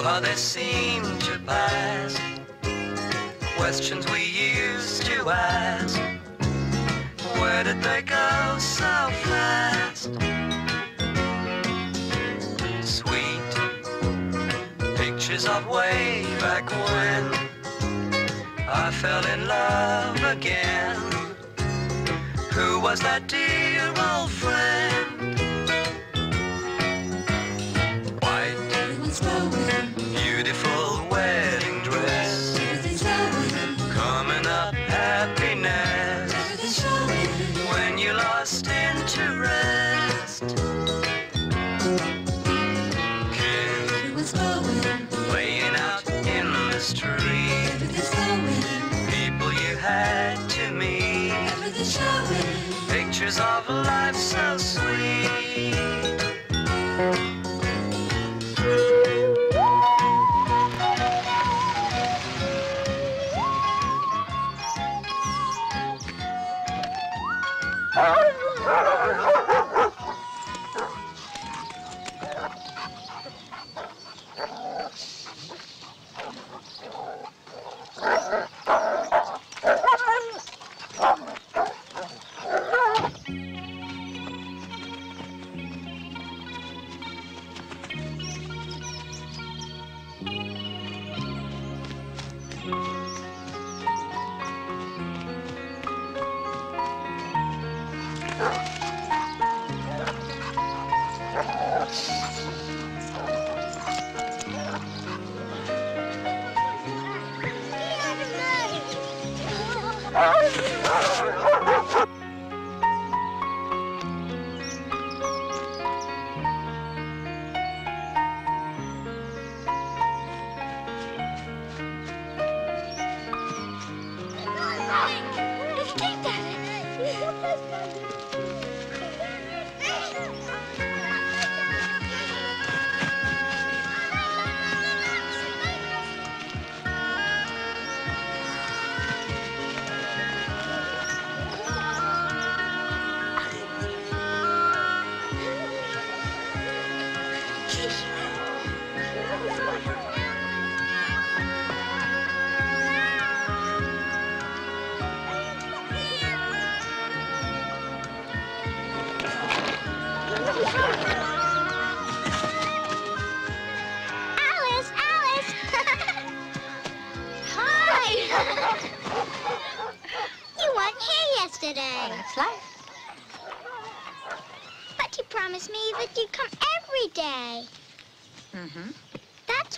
Oh, how they seem to pass, questions we used to ask. Where did they go so fast? Sweet pictures of way back when I fell in love again. Who was that dear old friend? White, beautiful wedding dress, coming up happiness when you lost interest. Kids playing out in the street, people you had to meet, pictures of life so sweet.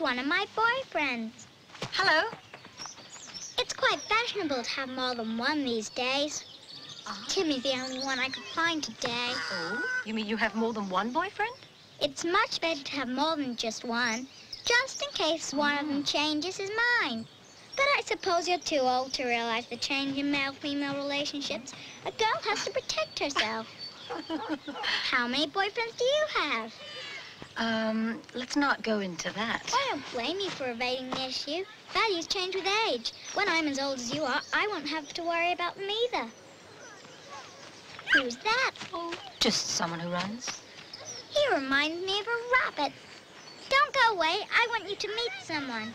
One of my boyfriends. Hello. It's quite fashionable to have more than one these days. Timmy's the only one I could find today. Oh, you mean you have more than one boyfriend? It's much better to have more than just one, just in case one of them changes his mind. But I suppose you're too old to realize the change in male-female relationships. A girl has to protect herself. How many boyfriends do you have? Let's not go into that. I don't blame you for evading the issue. Values change with age. When I'm as old as you are, I won't have to worry about them either. Who's that? Oh, just someone who runs. He reminds me of a rabbit. Don't go away. I want you to meet someone.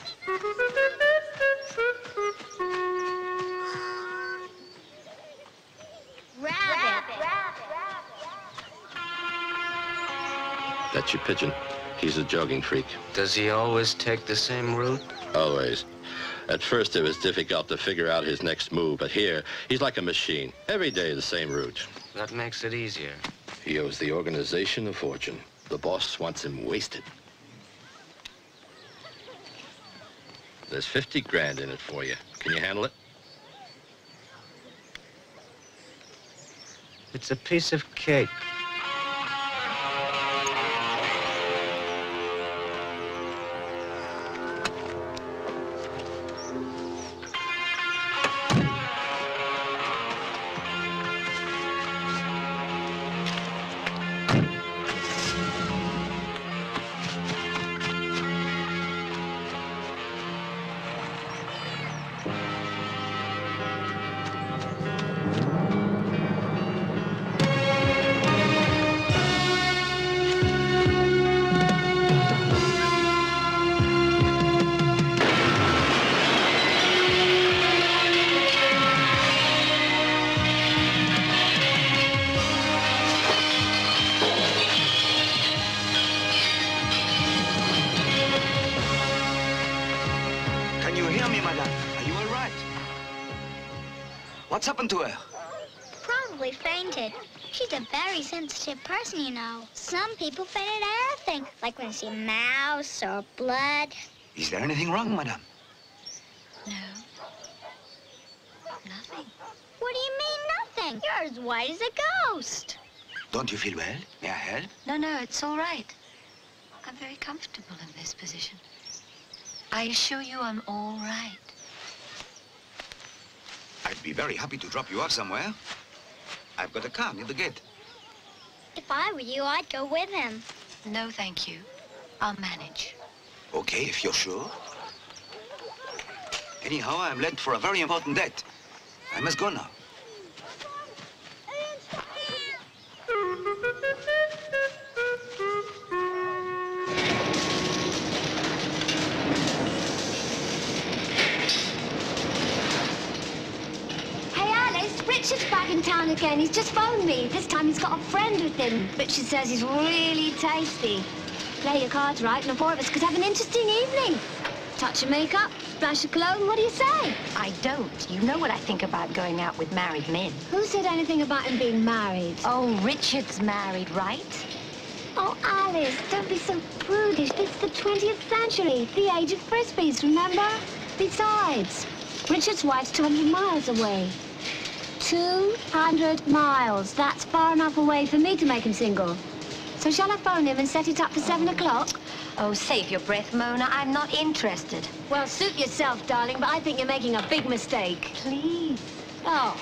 Rabbit. That's your pigeon. He's a jogging freak. Does he always take the same route? Always. At first, it was difficult to figure out his next move, but here, he's like a machine. Every day, the same route. That makes it easier. He owes the organization a fortune. The boss wants him wasted. There's 50 grand in it for you. Can you handle it? It's a piece of cake. Can you hear me, madame? Are you all right? What's happened to her? Probably fainted. She's a very sensitive person, you know. Some people faint at everything, like when they see a mouse or blood. Is there anything wrong, madame? No. Nothing. What do you mean, nothing? You're as white as a ghost. Don't you feel well? May I help? No, it's all right. I'm very comfortable in this position. I assure you I'm all right. I'd be very happy to drop you off somewhere. I've got a car near the gate. If I were you, I'd go with him. No, thank you. I'll manage. Okay, if you're sure. Anyhow, I'm late for a very important date. I must go now. Richard's back in town again. He's just phoned me. This time he's got a friend with him. Richard says he's really tasty. Play your cards right and the four of us could have an interesting evening. Touch of makeup, splash of cologne, what do you say? I don't. You know what I think about going out with married men. Who said anything about him being married? Oh, Richard's married, right? Oh, Alice, don't be so prudish. It's the 20th century, the age of frisbees, remember? Besides, Richard's wife's 200 miles away. 200 miles. That's far enough away for me to make him single. So shall I phone him and set it up for 7 o'clock? Oh, save your breath, Mona. I'm not interested. Well, suit yourself, darling, but I think you're making a big mistake. Please. Oh.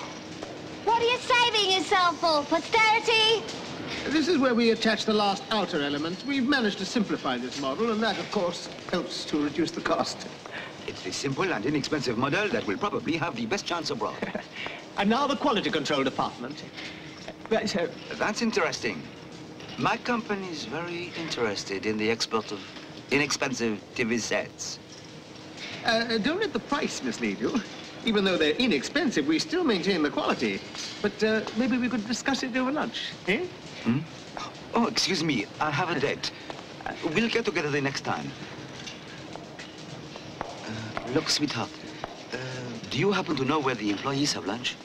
What are you saving yourself for? Posterity? This is where we attach the last outer element. We've managed to simplify this model, and that, of course, helps to reduce the cost. It's a simple and inexpensive model that will probably have the best chance abroad. And now the quality control department. That's interesting. My company is very interested in the export of inexpensive TV sets. Don't let the price mislead you. Even though they're inexpensive, we still maintain the quality. But maybe we could discuss it over lunch, eh? Hmm? Oh, excuse me. I have a date. We'll get together the next time. Look, sweetheart. Do you happen to know where the employees have lunch?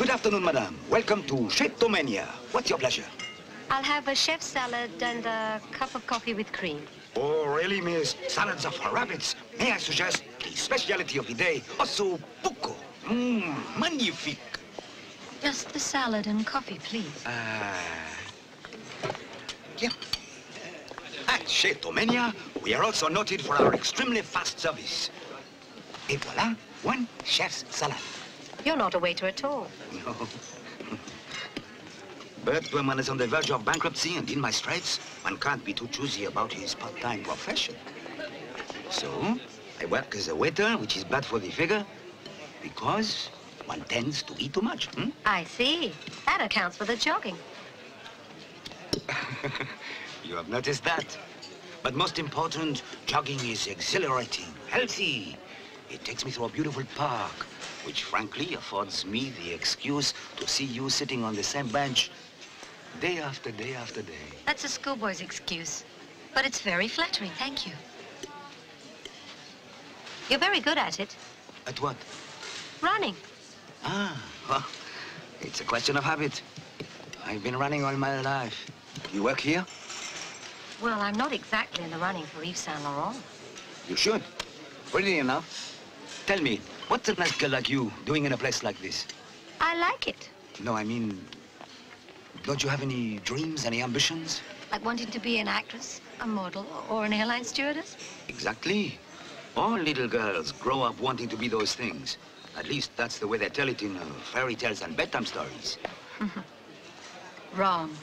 Good afternoon, madame. Welcome to Cheftomania. What's your pleasure? I'll have a chef salad and a cup of coffee with cream. Oh, really, miss? Salads of rabbits. May I suggest the specialty of the day, osso buco. Magnifique. Just the salad and coffee, please. Yeah. At Cheftomania, we are also noted for our extremely fast service. Et voilà, one chef's salad. You're not a waiter at all. No. But when one is on the verge of bankruptcy and in my straits, one can't be too choosy about his part-time profession. So, I work as a waiter, which is bad for the figure, because one tends to eat too much. I see. That accounts for the jogging. You have noticed that. But most important, jogging is exhilarating, healthy. It takes me through a beautiful park, which frankly affords me the excuse to see you sitting on the same bench day after day after day. That's a schoolboy's excuse. But it's very flattering, thank you. You're very good at it. At what? Running. Well, it's a question of habit. I've been running all my life. You work here? Well, I'm not exactly in the running for Yves Saint Laurent. You should. Pretty enough. Tell me, what's a nice girl like you doing in a place like this? I like it. No, I mean, don't you have any dreams, any ambitions? Like wanting to be an actress, a model, or an airline stewardess? Exactly. All little girls grow up wanting to be those things. At least that's the way they tell it in fairy tales and bedtime stories. Wrong.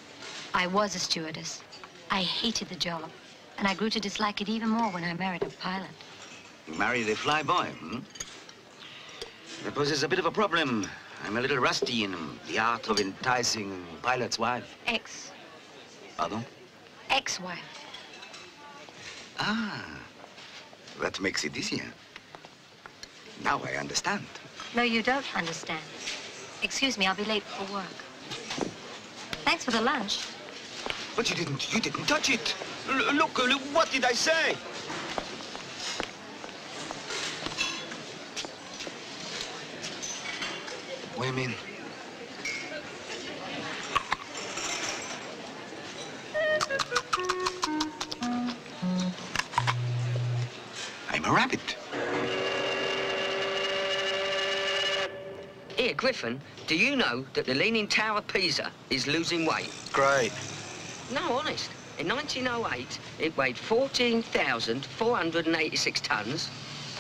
I was a stewardess. I hated the job, and I grew to dislike it even more when I married a pilot. You married a flyboy, That poses a bit of a problem. I'm a little rusty in the art of enticing a pilot's wife. Pardon? Ex-wife. Ah, that makes it easier. Now I understand. No, you don't understand. Excuse me, I'll be late for work. Thanks for the lunch. But you didn't touch it. Look, what did I say? What do you mean? I'm a rabbit. Here, Griffin, do you know that the Leaning Tower of Pisa is losing weight? Great. No, honest. In 1908, it weighed 14,486 tons,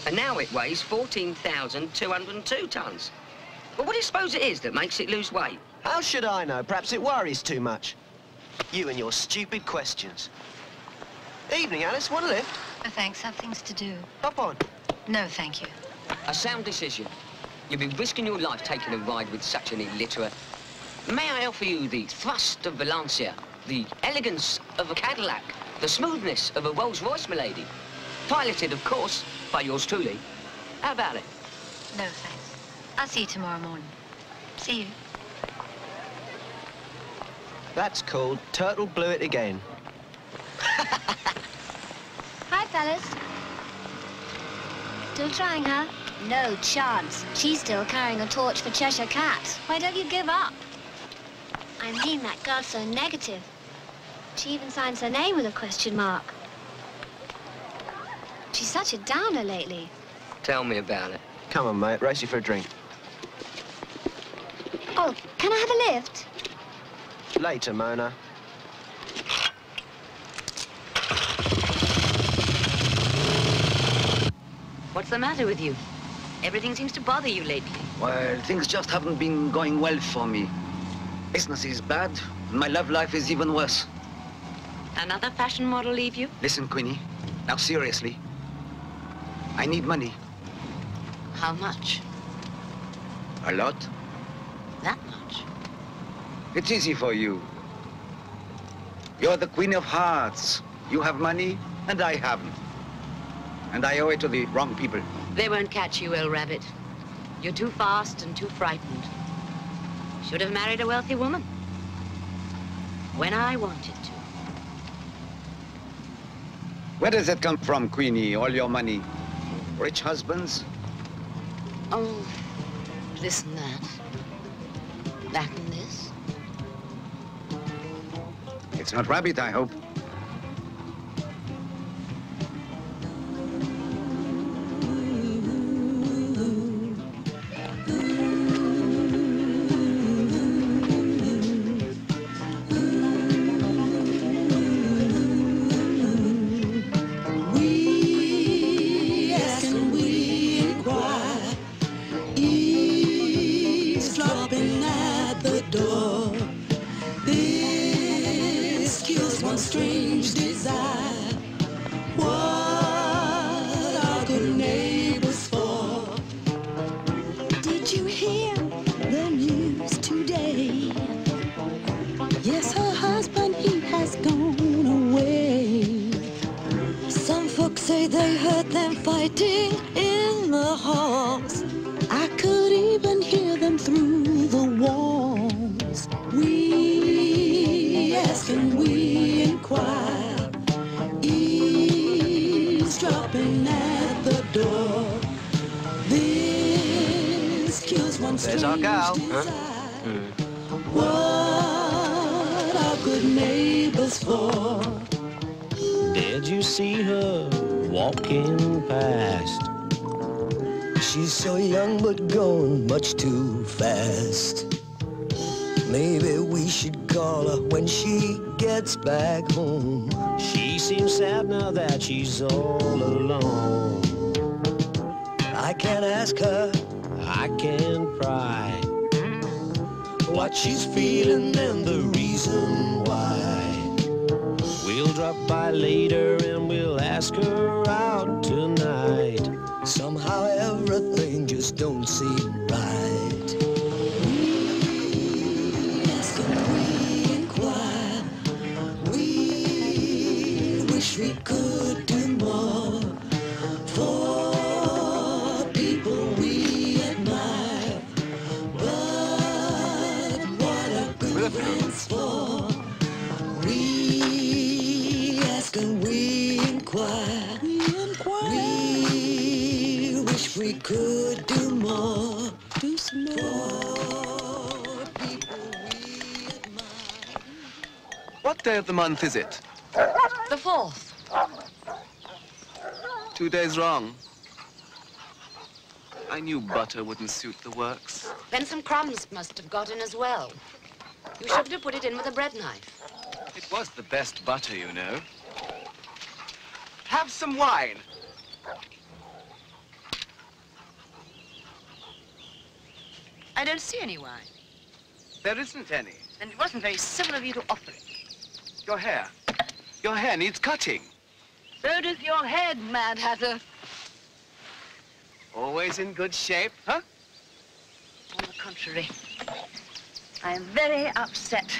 and now it weighs 14,202 tons. But what do you suppose it is that makes it lose weight? How should I know? Perhaps it worries too much. You and your stupid questions. Evening, Alice. Want a lift? No, thanks. I've things to do. Hop on. No, thank you. A sound decision. You'll be risking your life taking a ride with such an illiterate. May I offer you the thrust of Valencia, the elegance of a Cadillac, the smoothness of a Rolls-Royce, milady? Piloted, of course, by yours truly. How about it? No, thanks. I'll see you tomorrow morning. See you. That's called Turtle Blew It Again. Hi, fellas. Still trying her? No chance. She's still carrying a torch for Cheshire Cat. Why don't you give up? I mean, that girl's so negative. She even signs her name with a question mark. She's such a downer lately. Tell me about it. Come on, mate. Race you for a drink. Oh, can I have a lift? Later, Mona. What's the matter with you? Everything seems to bother you lately. Well, things just haven't been going well for me. Business is bad, and my love life is even worse. Another fashion model leave you? Listen, Queenie, now seriously. I need money. How much? A lot. That much? It's easy for you. You're the Queen of Hearts. You have money, and I haven't. And I owe it to the wrong people. They won't catch you, old rabbit. You're too fast and too frightened. Should have married a wealthy woman. When I wanted to. Where does it come from, Queenie, all your money? Rich husbands? Oh, listen, that. That and this? It's not rabbit, I hope. Strange desire. What are good neighbors for? Did you hear the news today? Yes, her husband, he has gone away. Some folks say they heard them fighting in the halls. I could even hear them through the walls. We ask and we inquire, eavesdropping at the door. This kills one strange There's our gal. desire. What are good neighbors for? Did you see her walking past? She's so young but going much too fast. Maybe we should call her when she gets back home. She seems sad now that she's all alone. I can't ask her, I can't pry what she's feeling and the reason why. We'll drop by later and we'll ask her out tonight. Somehow everything just don't seem right. We ask and we inquire. We wish we could do more for people we admire. But what are good friends for? We ask and we inquire. We wish we could do more. Do some more people we admire. What day of the month is it? The 4th. 2 days wrong. I knew butter wouldn't suit the works. Then some crumbs must have got in as well. You shouldn't have put it in with a bread knife. It was the best butter, you know. Have some wine. I don't see any wine. There isn't any. And it wasn't very civil of you to offer it. Your hair. Your hair needs cutting. So does your head, Mad Hatter. Always in good shape, huh? On the contrary, I am very upset.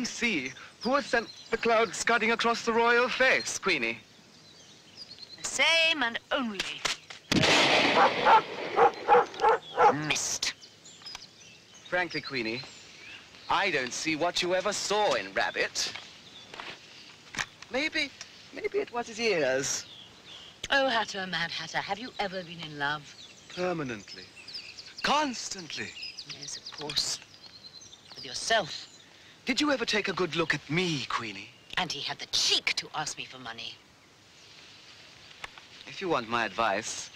See, who has sent the cloud scudding across the royal face, Queenie? The same and only. Mist. Frankly, Queenie, I don't see what you ever saw in Rabbit. Maybe it was his ears. Oh, Hatter, Mad Hatter, have you ever been in love? Permanently. Constantly. Yes, of course. With yourself. Did you ever take a good look at me, Queenie? And he had the cheek to ask me for money. If you want my advice,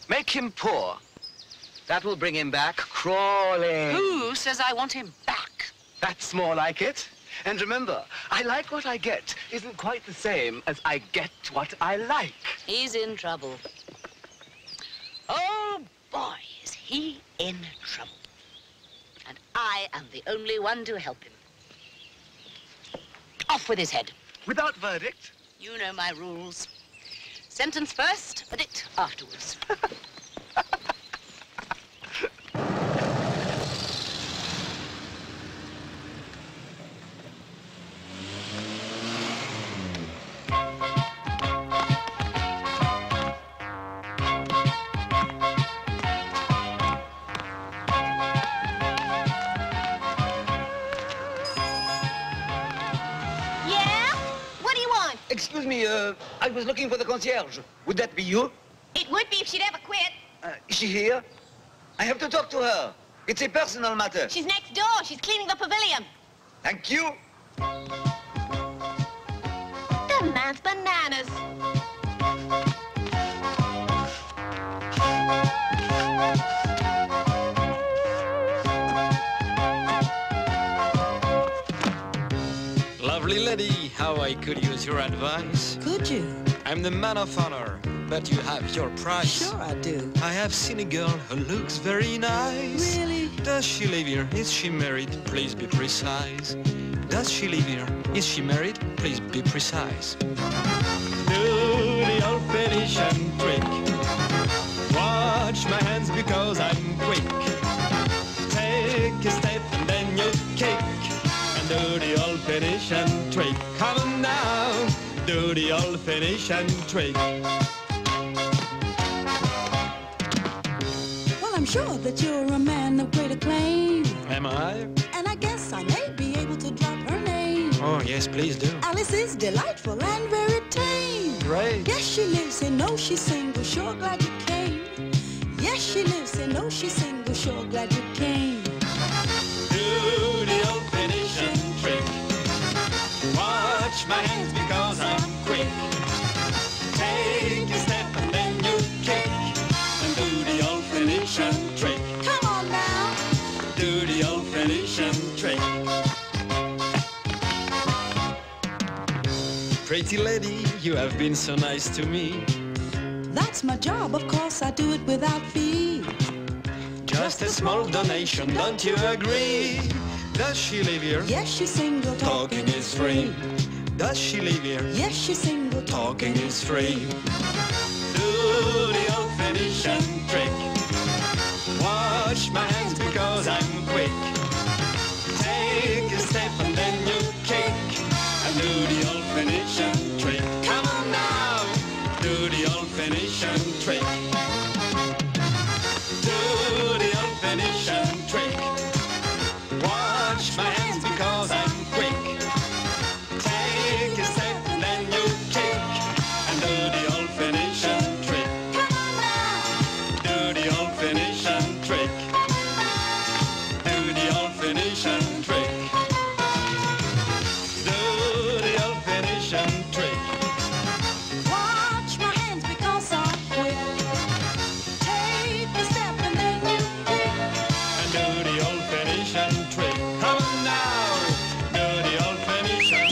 make him poor. That will bring him back crawling. Who says I want him back? That's more like it. And remember, I like what I get isn't quite the same as I get what I like. He's in trouble. Oh, boy, is he in trouble. And I am the only one to help him. Off with his head. Without verdict? You know my rules. Sentence first, verdict afterwards. Excuse me, I was looking for the concierge. Would that be you? It would be if she'd ever quit. Is she here? I have to talk to her. It's a personal matter. She's next door. She's cleaning the pavilion. Thank you. The man's bananas. Lovely lady, how I could use your advice. Could you? I'm the man of honor, but you have your price. Sure I do. I have seen a girl who looks very nice. Really? Does she live here? Is she married? Please be precise. Does she live here? Is she married? Please be precise. Do the old Venetian trick. Watch my hands because I'm quick. Take a step and then you kick. And do the old Venetian trick. Come on now, do the old Venetian trick. Well, I'm sure that you're a man of great acclaim. Am I? And I guess I may be able to drop her name. Oh, yes, please do. Alice is delightful and very tame. Great. Yes, she lives in, no, she's single, sure glad you came. Yes, she lives in, no, she's single, sure glad you came. Do the old Venetian trick. Watch my hands because I'm quick. Take a step and then you kick. And do the old Venetian trick. Come on now. Do the old Venetian trick. Pretty lady, you have been so nice to me. That's my job, of course I do it without fee. Just a small donation, don't you agree? Does she live here? Yes, she's single, Talking is free. Does she live here? Yes, she's single, Talking is free. Do the old Venetian trick. Watch my hands because I'm quick. Take a step and then you kick. And do the old Venetian trick. Come on now, do the old Venetian trick. Do the old Venetian trick. Watch my hands because I'm quick. Take a step and then you kick. And do the old Venetian trick. Come on now. Do the old Venetian trick. Do the old Venetian trick. Do the old Venetian trick. Watch my hands because I'm quick. Take a step and then you kick. And do the old Venetian trick. Come on now, do the old Venetian.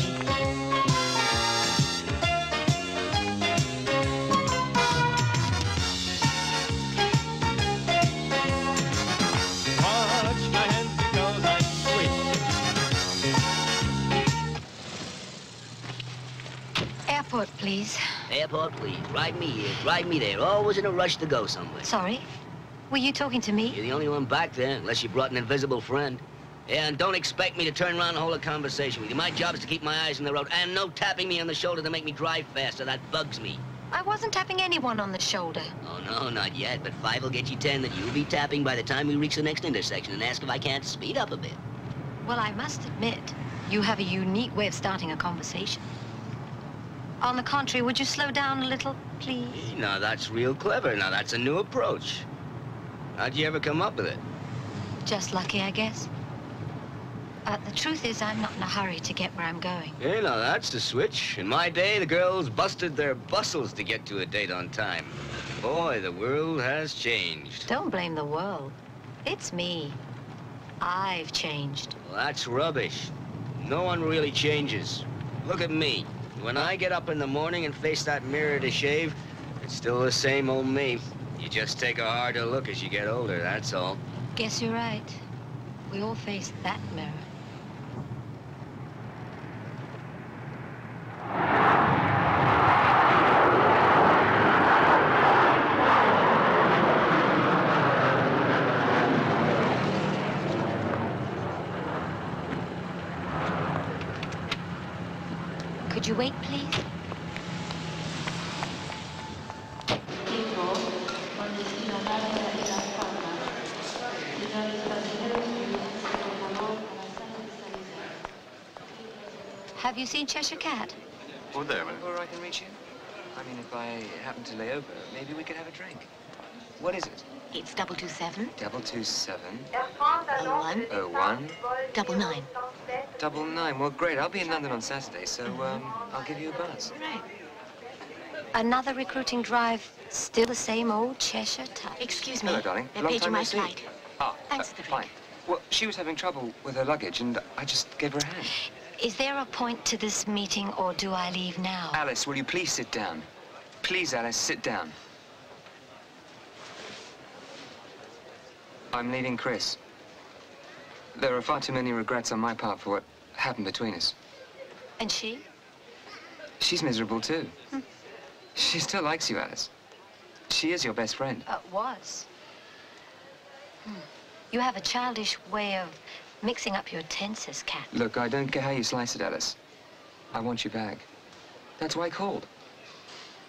Watch my hands because I'm quick. Airport, please. Airport, please. Drive me here. Drive me there. Always in a rush to go somewhere. Sorry? Were you talking to me? You're the only one back there, unless you brought an invisible friend. Yeah, and don't expect me to turn around and hold a conversation with you. My job is to keep my eyes on the road, and no tapping me on the shoulder to make me drive faster. That bugs me. I wasn't tapping anyone on the shoulder. Oh, no, not yet, but 5 will get you 10 that you'll be tapping by the time we reach the next intersection and ask if I can't speed up a bit. Well, I must admit, you have a unique way of starting a conversation. On the contrary, would you slow down a little, please? Now, that's real clever. Now, that's a new approach. How'd you ever come up with it? Just lucky, I guess. The truth is, I'm not in a hurry to get where I'm going. Hey, now, that's the switch. In my day, the girls busted their bustles to get to a date on time. Boy, the world has changed. Don't blame the world. It's me. I've changed. Well, that's rubbish. No one really changes. Look at me. When I get up in the morning and face that mirror to shave, it's still the same old me. You just take a harder look as you get older, that's all. Guess you're right. We all face that mirror. Could you wait, please? Have you seen Cheshire Cat? Oh, there, where I can reach you? I mean, if I happen to lay over, maybe we could have a drink. What is it? It's 227. 227. 01. 01. 99. 99. Well, great. I'll be in London on Saturday, so I'll give you a buzz. Right. Another recruiting drive, still the same old Cheshire type. Excuse me. Hello, darling. They Long paid you time my no see. flight. Ah, Thanks for the fine. Well, she was having trouble with her luggage, and I just gave her a hand. Is there a point to this meeting, or do I leave now? Alice, will you please sit down? Please, Alice, sit down. I'm leaving Chris. There are far too many regrets on my part for what happened between us. And she? She's miserable, too. She still likes you, Alice. She is your best friend. Was. You have a childish way of mixing up your tenses, Cat. Look, I don't care how you slice it, Alice. I want you back. That's why I called.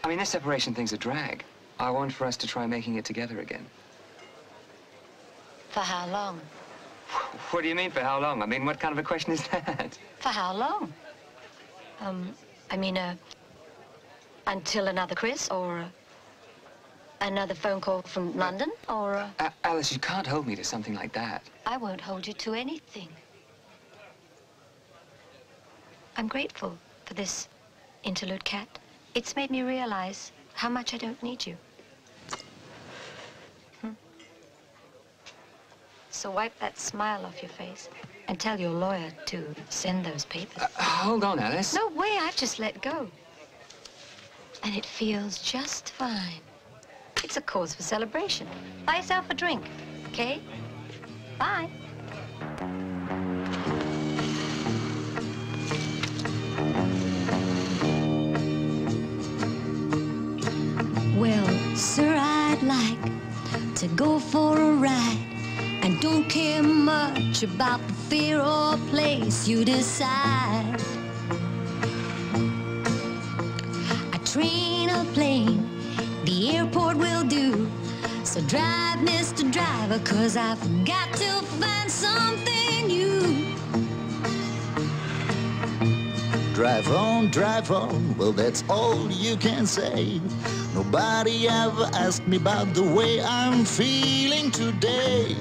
I mean, this separation thing's a drag. I want for us to try making it together again. For how long? What do you mean, for how long? I mean, what kind of a question is that? For how long? Until another Chris, or another phone call from London, or... Alice, you can't hold me to something like that. I won't hold you to anything. I'm grateful for this interlude, Cat. It's made me realize how much I don't need you. So wipe that smile off your face and tell your lawyer to send those papers. Hold on, Alice. No way, I've just let go. And it feels just fine. It's a cause for celebration. Buy yourself a drink, okay? Bye. Well, sir, I'd like to go for a ride. I don't care much about the fear or place you decide. A train or plane, the airport will do. So drive, Mr. Driver, 'cause I've got to find something new. Drive on, well, that's all you can say. Nobody ever asked me about the way I'm feeling today.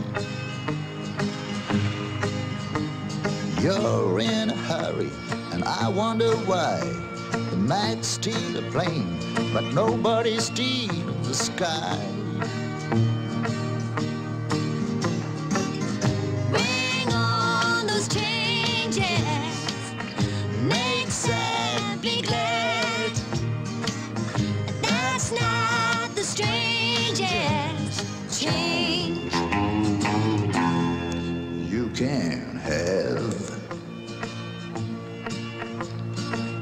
You're in a hurry, and I wonder why. The might steal a plane, but nobody steals the sky. Bring on those changes, make sad be glad. That's not the strangest change You can have.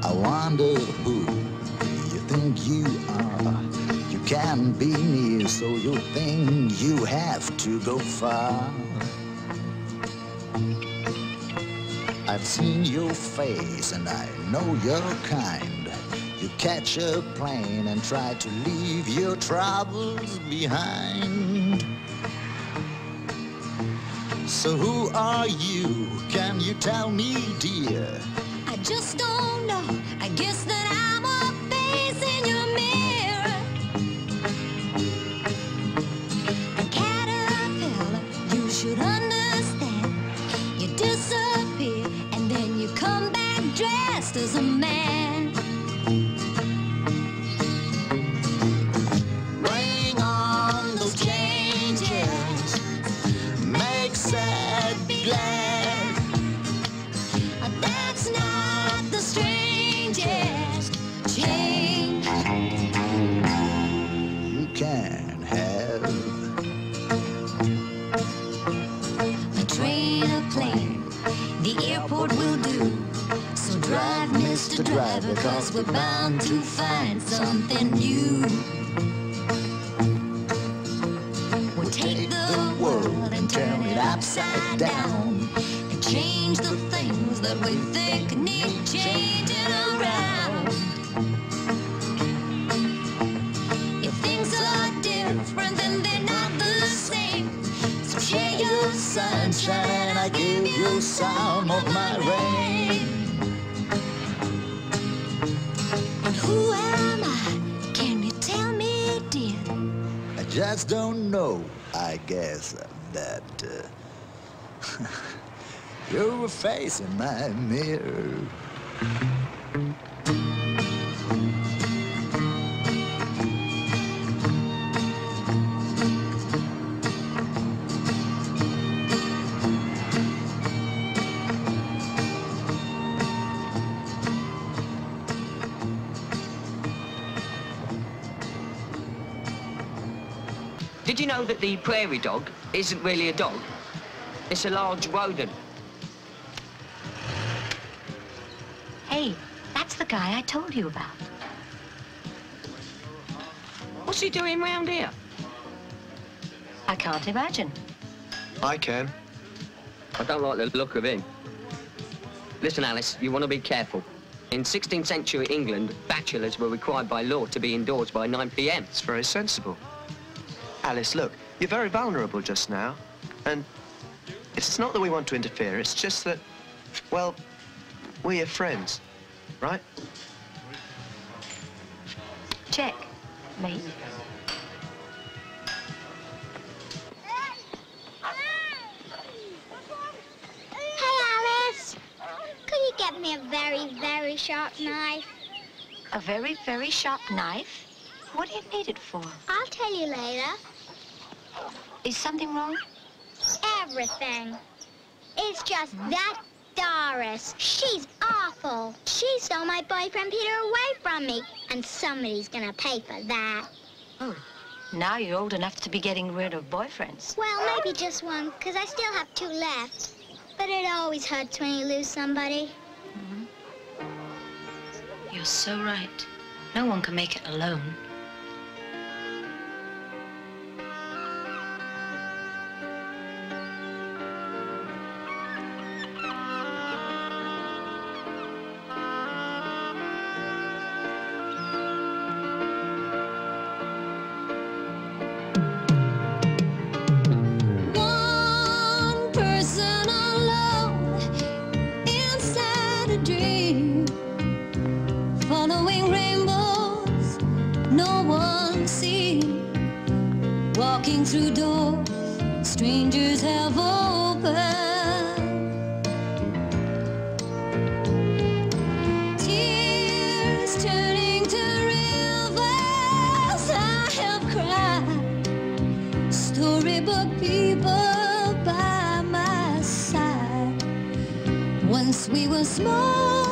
I wonder who you think you are. You can't be near, so you think you have to go far. I've seen your face and I know your kind. You catch a plane and try to leave your troubles behind. So who are you? Can you tell me, dear? I just don't know. I guess that I'm a face in your mirror. A caterpillar, you should understand. You disappear and then you come back dressed as a man. Bring on those changes, make sad be glad. That's not the strangest change You can have. a train, a plane, the airport will do. So drive, Mr. Driver, 'cause we're bound to find something new. We'll take the world and turn it upside down and change the things that we think need changing around. If things are different, then they're not the same. So share your sunshine and I give you some of my rain. And who am I? Can you tell me, dear? just don't know, I guess, that you're a face in my mirror. Did you know that the prairie dog isn't really a dog? It's a large rodent. Hey, that's the guy I told you about. What's he doing round here? I can't imagine. I can. I don't like the look of him. Listen, Alice, you want to be careful. In 16th century England, bachelors were required by law to be indoors by 9 p.m. It's very sensible. Alice, look, you're very vulnerable just now. And it's not that we want to interfere, it's just that, well, we're your friends, right? Check, mate. Hey, Alice. Could you get me a very, very sharp knife? A very, very sharp knife? What do you need it for? I'll tell you later. Is something wrong? Everything. It's just that Doris. She's awful. She stole my boyfriend Peter away from me, and somebody's gonna pay for that. Oh, now you're old enough to be getting rid of boyfriends. Well, maybe just one, because I still have 2 left. But it always hurts when you lose somebody. You're so right. No one can make it alone. One person alone inside a dream, following rainbows no one sees, walking through doors strangers have opened, tears turning to rivers I have cried, storybook people by my side. Once we were small,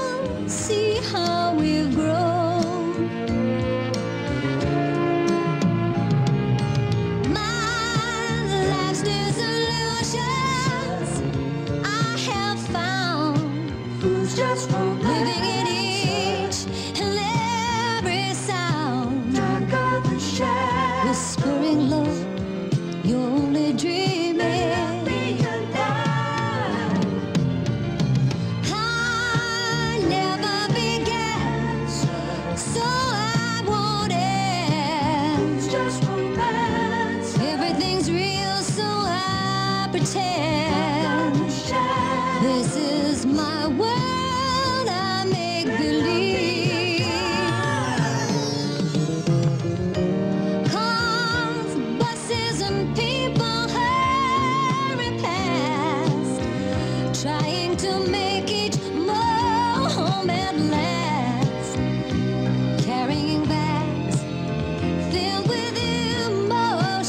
see how we've grown. My life's disillusions I have found. Who's just living in each and every sound. Whispering love, you're only dreaming. I never began, so I won't end. Just romance. Everything's real, so I pretend. This is my world, I make believe. Cars, buses, and people hurry past, trying to make each moment last, carrying bags filled with emotions.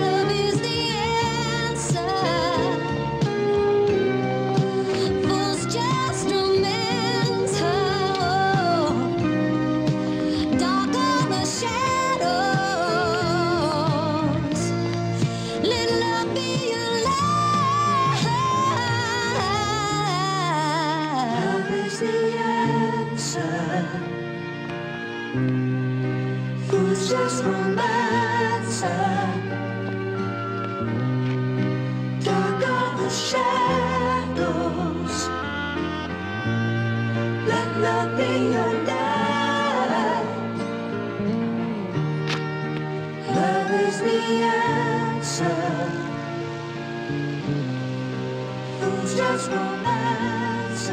Love is the answer. Fools just romance. Oh, dark are the shadows. Let love be your light. Love is the answer. Fools just romance. Dark are the shadows. Let love be your light. Love is the answer. Fools just romance.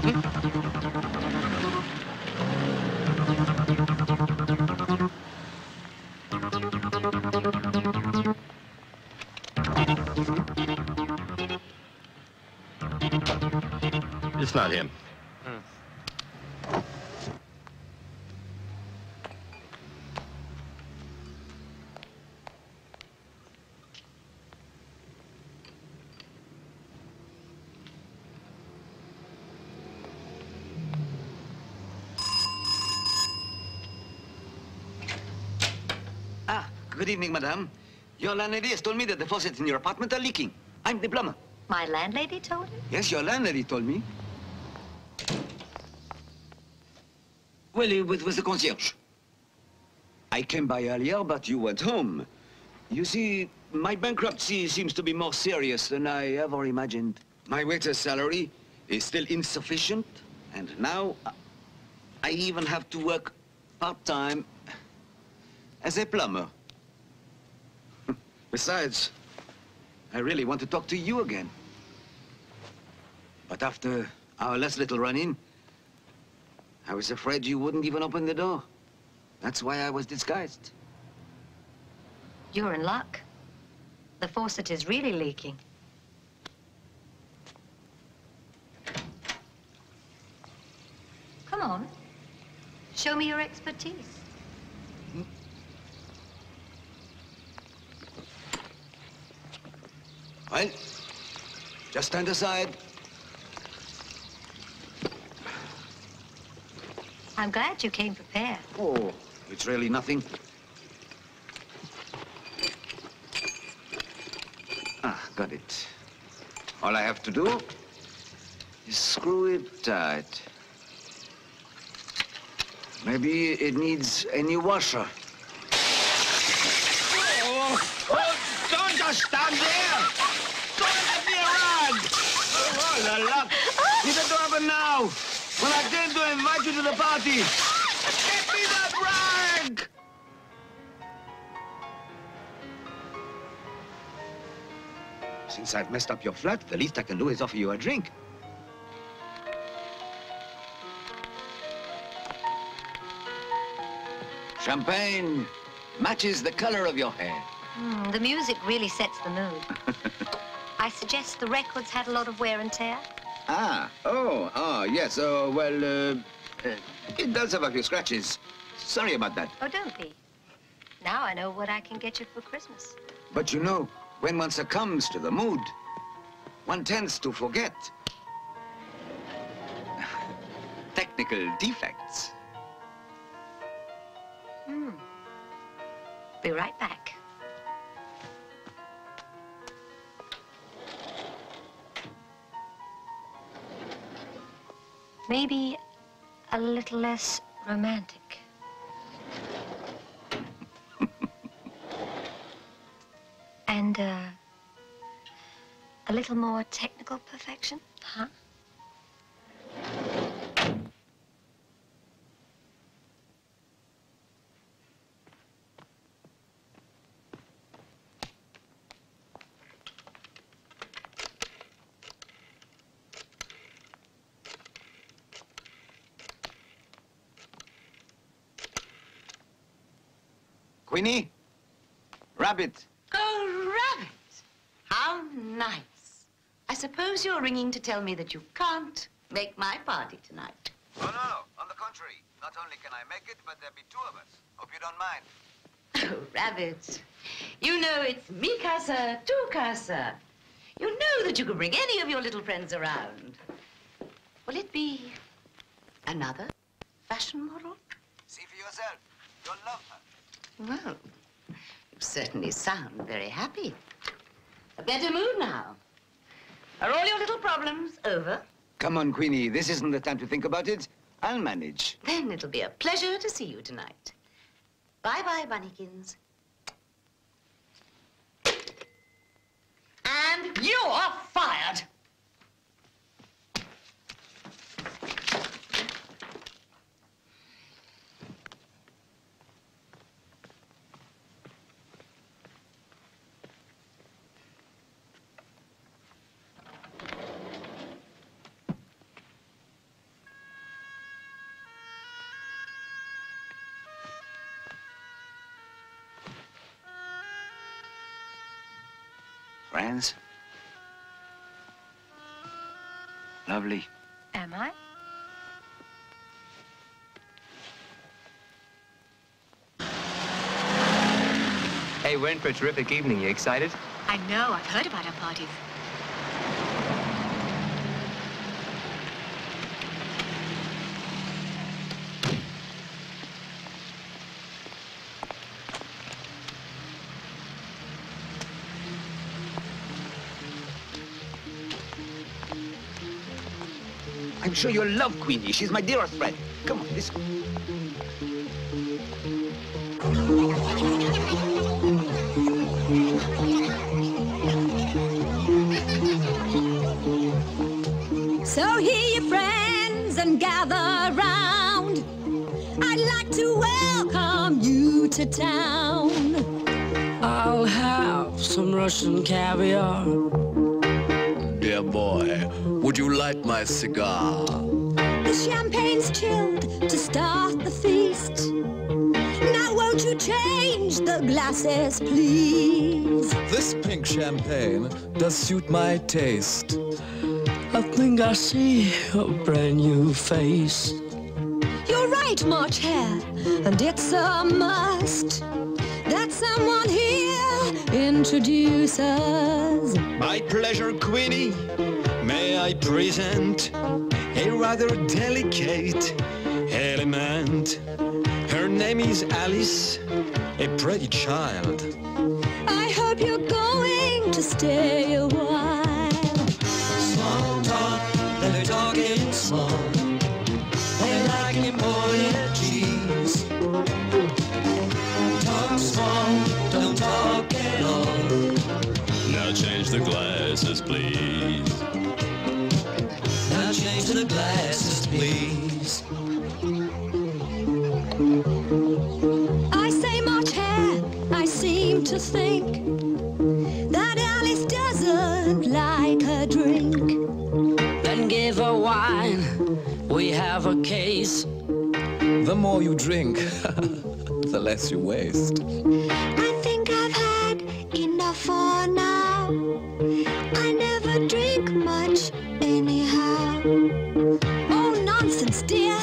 It's not him. Ah, good evening, madame. Your landlady has told me that the faucets in your apartment are leaking. I'm the plumber. My landlady told you? Yes, your landlady told me. Well, it was the concierge. I came by earlier, but you went home. You see, my bankruptcy seems to be more serious than I ever imagined. My waiter's salary is still insufficient, and now I even have to work part-time as a plumber. Besides, I really want to talk to you again. But after our last little run-in, I was afraid you wouldn't even open the door. That's why I was disguised. You're in luck. The faucet is really leaking. Come on. Show me your expertise. Well, just stand aside. I'm glad you came prepared. Oh, it's really nothing. Ah, got it. All I have to do is screw it tight. Maybe it needs a new washer. Oh, don't just stand there! Don't let me around! Oh, la la! Leave it to happen now! When I came to invite you to the party! Get me that rag! Since I've messed up your flat, the least I can do is offer you a drink. Champagne matches the color of your hair. The music really sets the mood. I suggest the records had a lot of wear and tear. Yes. It does have a few scratches. Sorry about that. Oh, don't be. Now I know what I can get you for Christmas. But you know, when one succumbs to the mood, one tends to forget technical defects. Be right back. Maybe a little less romantic. And a little more technical perfection, huh? Queenie? Rabbit. Oh, Rabbit! How nice. I suppose you're ringing to tell me that you can't make my party tonight. Oh, no. On the contrary. Not only can I make it, but there'll be two of us. Hope you don't mind. Oh, Rabbit. You know it's mi casa, tu casa. You know that you can bring any of your little friends around. Will it be another fashion model? See for yourself. You'll love her. Well, you certainly sound very happy. A better mood now. Are all your little problems over? Come on, Queenie. This isn't the time to think about it. I'll manage. Then it'll be a pleasure to see you tonight. Bye-bye, Bunnykins. And you're fired! Friends? Lovely. Am I? Hey, we're in for a terrific evening. You excited? I know. I've heard about our parties. I'm sure you'll love Queenie. She's my dearest friend. Come on, this way. So hear your friends and gather round. I'd like to welcome you to town. I'll have some Russian caviar. Dear boy, would you light my cigar? The champagne's chilled to start the feast. Now won't you change the glasses, please? This pink champagne does suit my taste. I think I see a brand new face. You're right, March Hare, and it's a must that someone here introduce us. My pleasure, Queenie. May I present a rather delicate element? Her name is Alice, a pretty child. I hope you're going to stay a while. Small talk, they're talking small. They like imported cheese. Talk small, don't talk at all. Now change the glasses, please. Now change the glasses, please. I say, March Hare, I seem to think that Alice doesn't like her drink. Then give her wine. We have a case. The more you drink, the less you waste. I think I've had enough for now. I never drink much anyhow. Oh, nonsense, dear.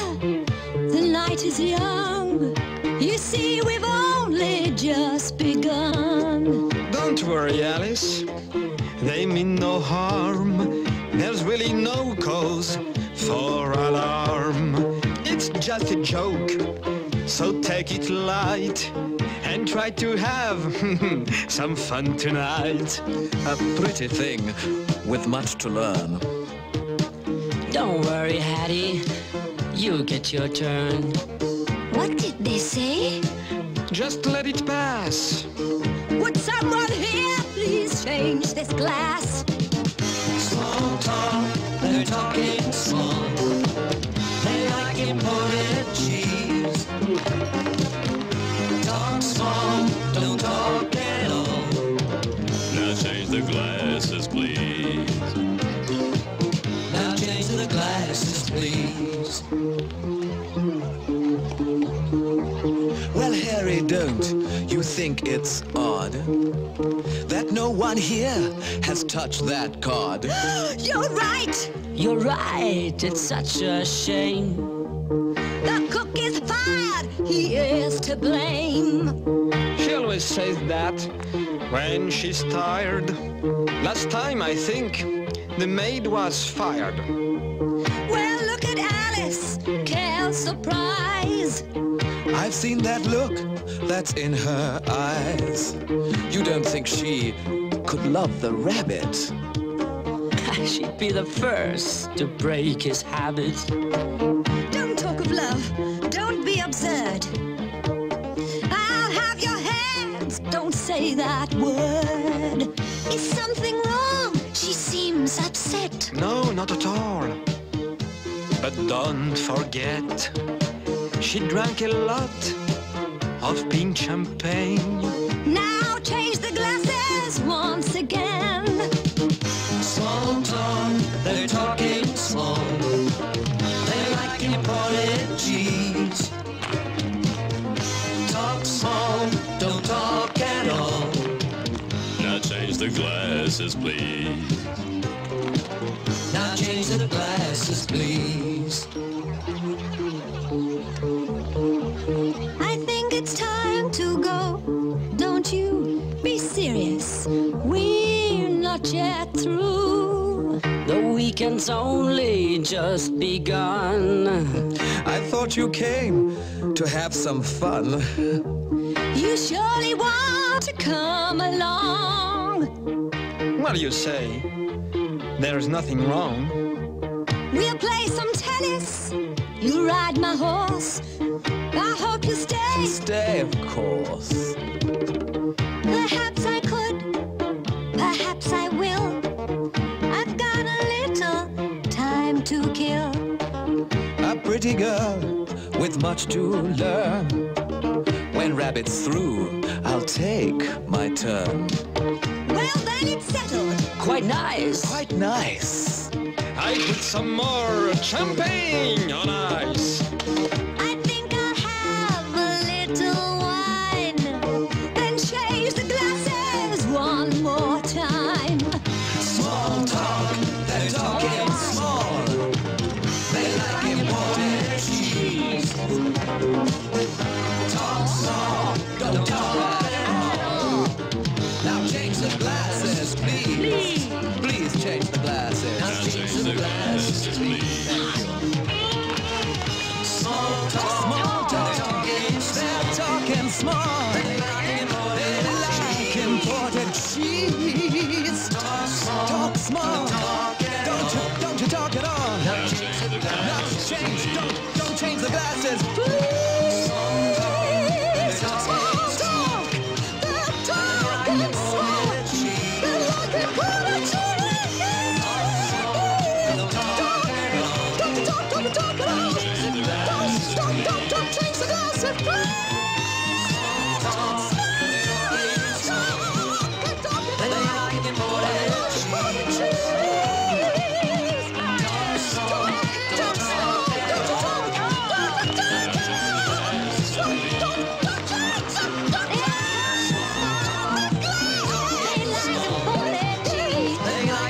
The night is young. You see, we've only just begun. Don't worry, Alice. They mean no harm. There's really no cause for alarm. It's just a joke, so take it light and try to have some fun tonight. A pretty thing with much to learn. Don't worry, Hattie. You get your turn. What did they say? Just let it pass. Would someone here please change this glass? Small talk, they're talking small. They like imported cheese. Talk small, don't talk at all. Now change the glasses, please. Now change the glasses, please. Well, Harry, don't you think it's odd that no one here has touched that card? You're right. You're right. It's such a shame. The cook is fired. He is to blame. She always says that when she's tired. Last time, I think, the maid was fired. Well, look at Alice. Quelle surprise. I've seen that look that's in her eyes. You don't think she could love the rabbit? She'd be the first to break his habit. Don't talk of love. Don't be absurd. I'll have your hands. Don't say that word. Is something wrong? She seems upset. No, not at all. But don't forget, she drank a lot of pink champagne. Now change the glasses once again. Small talk, they're talking small. They like imported cheese. Talk small, don't talk at all. Now change the glasses, please. Now change the glasses, please. I think it's time to go. Don't you be serious. We're not yet through. The weekend's only just begun. I thought you came to have some fun. You surely want to come along. What do you say? There's nothing wrong. We'll play some tennis. You ride my horse. I hope you stay. Stay, of course. Perhaps I could. Perhaps I will. I've got a little time to kill. A pretty girl with much to learn. When Rabbit's through, I'll take my turn. Well, then it's settled. Quite nice. Quite nice. I put some more champagne on ice. I think I'll have a little wine. Then change the glasses one more time. Small talk, they're talking small. They like imported cheese. Talk small, don't talk at all. Now change the glasses, please. Please change the glasses. Now change the glasses, please. Small talk, they're talking small. They like imported cheese. Talk small, don't you talk at all. Now change, don't change the glasses, please. Small talk, they're talking small. They like imported cheese. Don't talk at all. Don't change the glasses, please. They like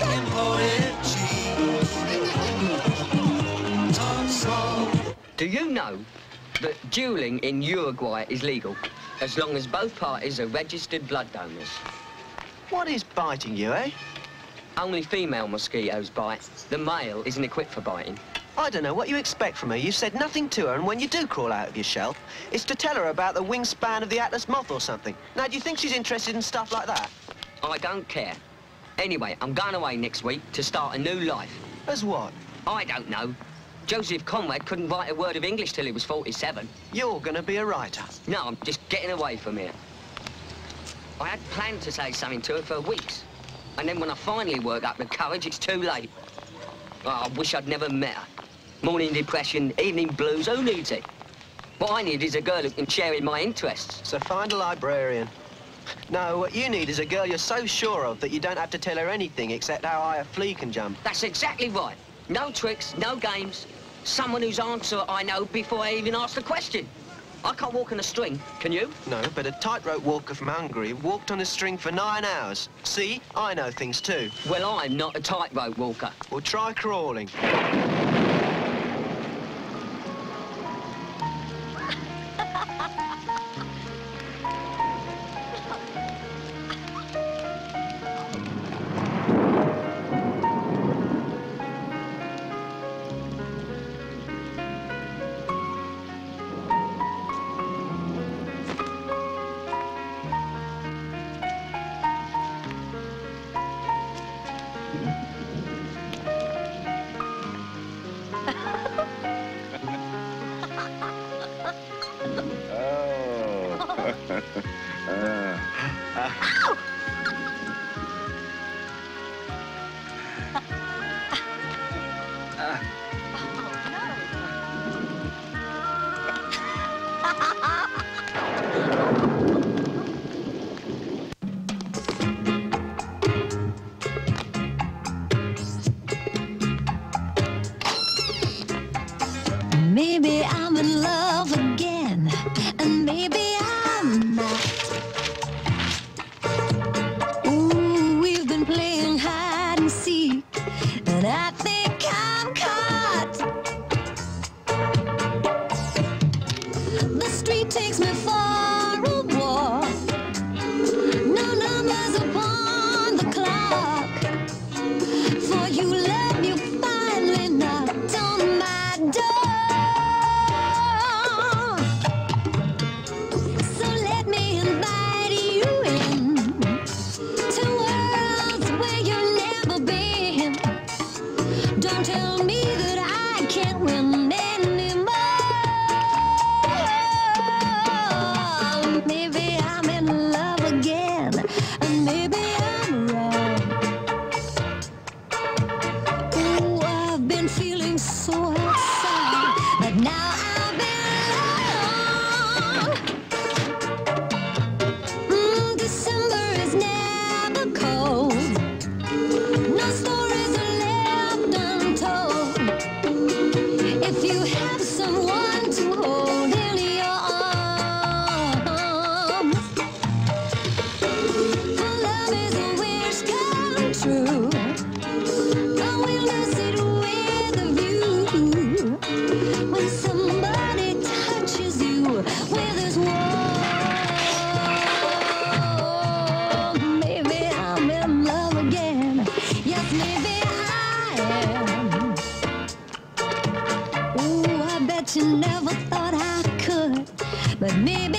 imported cheese. Do you know that dueling in Uruguay is legal as long as both parties are registered blood donors? What is biting you, eh? Only female mosquitoes bite. The male isn't equipped for biting. I don't know what you expect from her. You said nothing to her, and when you do crawl out of your shell, it's to tell her about the wingspan of the Atlas moth or something. Now, do you think she's interested in stuff like that? I don't care. Anyway, I'm going away next week to start a new life. As what? I don't know. Joseph Conrad couldn't write a word of English till he was 47. You're going to be a writer. No, I'm just getting away from here. I had planned to say something to her for weeks. And then when I finally work up the courage, it's too late. Oh, I wish I'd never met her. Morning depression, evening blues, who needs it? What I need is a girl who can share in my interests. So find a librarian. No, what you need is a girl you're so sure of that you don't have to tell her anything except how high a flea can jump. That's exactly right. No tricks, no games. Someone whose answer I know before I even ask the question. I can't walk on a string, can you? No, but a tightrope walker from Hungary walked on a string for 9 hours. See, I know things too. Well, I'm not a tightrope walker. Well, try crawling. Maybe I'm in love again, and maybe I'm not. Ooh, we've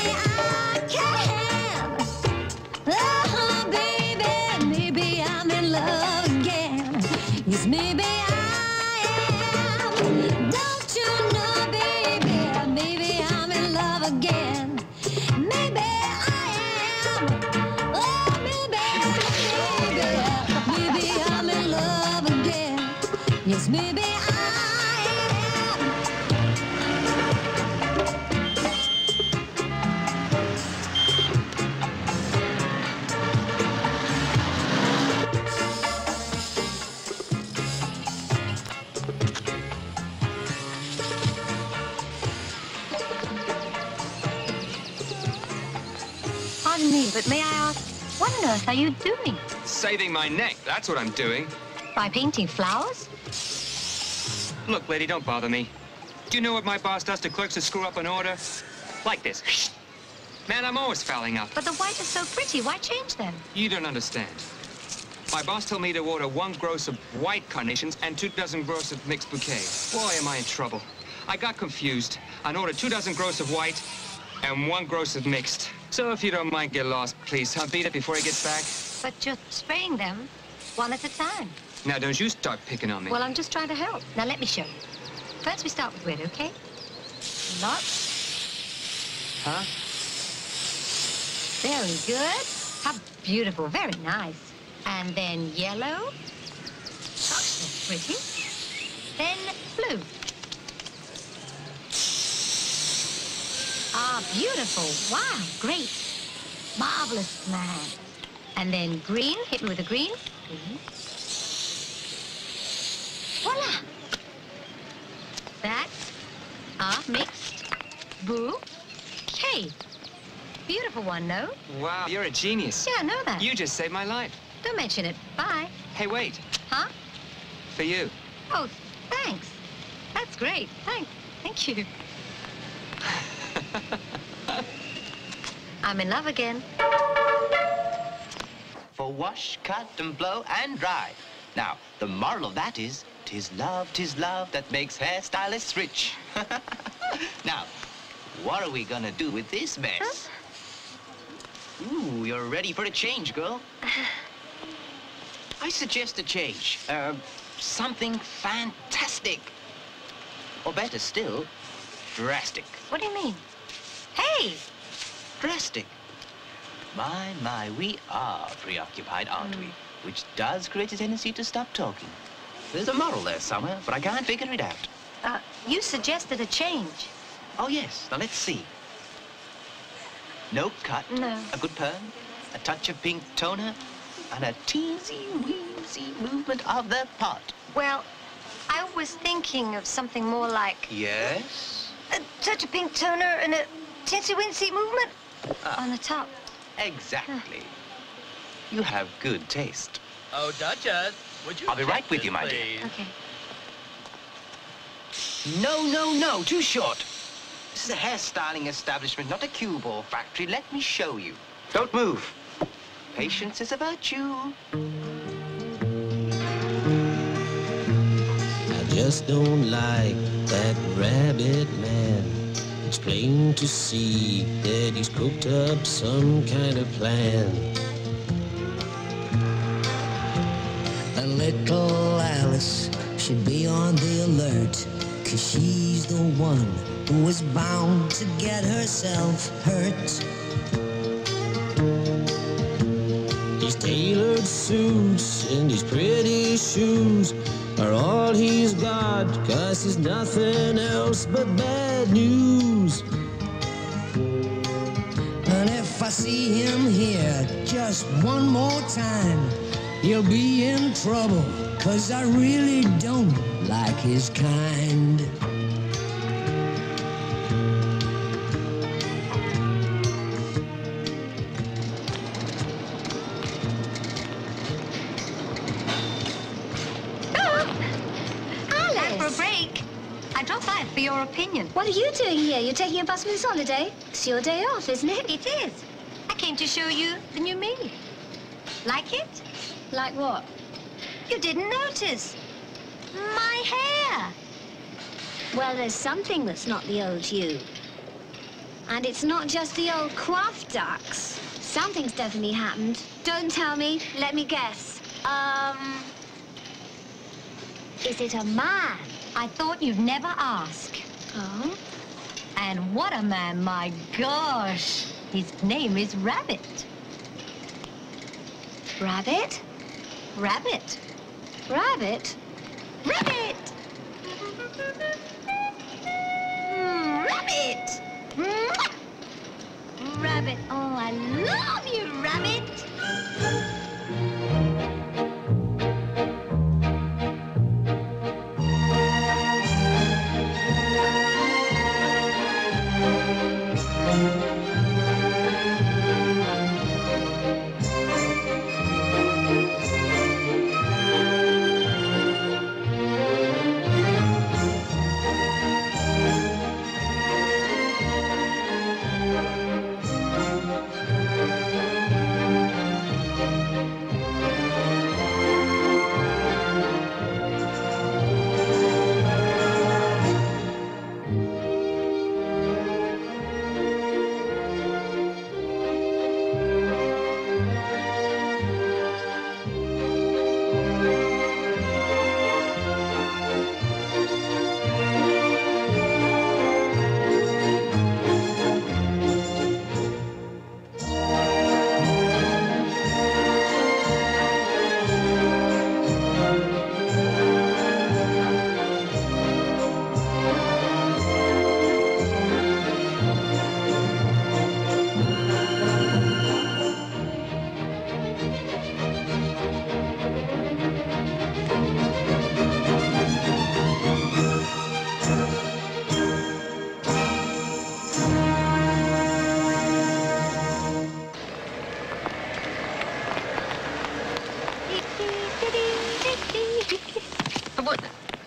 maybe I can. Oh, baby, maybe I'm in love again. Yes, maybe I am. Don't you know, baby, maybe I'm in love again. Maybe I am. Oh, maybe I'm in love again. Yes, maybe I am. Pardon me, but may I ask, what on earth are you doing? Saving my neck, that's what I'm doing. By painting flowers? Look, lady, don't bother me. Do you know what my boss does to clerks that screw up an order? Like this. Man, I'm always fouling up. But the white is so pretty. Why change them? You don't understand. My boss told me to order 1 gross of white carnations and 2 dozen gross of mixed bouquet. Boy, am I in trouble. I got confused and ordered 2 dozen gross of white and 1 gross of mixed. So if you don't mind, get lost, please. I'll beat it before he gets back. But you're spraying them one at a time. Now, don't you start picking on me. Well, I'm just trying to help. Now, let me show you. First, we start with red, okay? Lots. Huh? Very good. How beautiful. Very nice. And then yellow. Gosh, that's pretty. Then blue. Ah, beautiful. Wow, great. Marvelous, man. And then green. Hit me with the green. Green. Voila. That's mixed. Bouquet. Beautiful one, no? Wow, you're a genius. Yeah, I know that. You just saved my life. Don't mention it. Bye. Hey, wait. Huh? For you. Oh, thanks. That's great. Thank you. I'm in love again. For wash, cut, and blow, and dry. Now, the moral of that is, 'tis love that makes hairstylists rich. Now, what are we gonna do with this mess? Ooh, you're ready for a change, girl. I suggest a change. Something fantastic. Or better still, drastic. What do you mean? Hey! Drastic. My, we are preoccupied, aren't we? Which does create a tendency to stop talking. There's a moral there somewhere, but I can't figure it out. You suggested a change. Oh, yes. Now, let's see. No cut. No. A good perm, a touch of pink toner, and a teensy-weensy movement of the pot. Well, I was thinking of something more like... Yes? A touch of pink toner and a teensy-weensy movement on the top. Exactly. You have good taste. Oh, Duchess, would you... I'll be right with you, my dear. Okay. No, too short. This is a hairstyling establishment, not a cue ball factory. Let me show you. Don't move. Patience is a virtue. I just don't like that rabbit man. It's plain to see that he's cooked up some kind of plan. A little Alice should be on the alert, 'cause she's the one who is bound to get herself hurt. His tailored suits and his pretty shoes are all he's got, 'cause he's nothing else but bad news. And if I see him here just one more time, he'll be in trouble, 'cause I really don't like his kind. I dropped by for your opinion. What are you doing here? You're taking a busman's holiday? It's your day off, isn't it? It is. I came to show you the new me. Like it? Like what? You didn't notice. My hair. Well, there's something that's not the old you. And it's not just the old quaff ducks. Something's definitely happened. Don't tell me. Let me guess. Is it a man? I thought you'd never ask. Oh? And what a man, my gosh. His name is Rabbit. Rabbit? Rabbit. Rabbit? Rabbit! Rabbit! Mwah! Rabbit. Oh, I love you, Rabbit!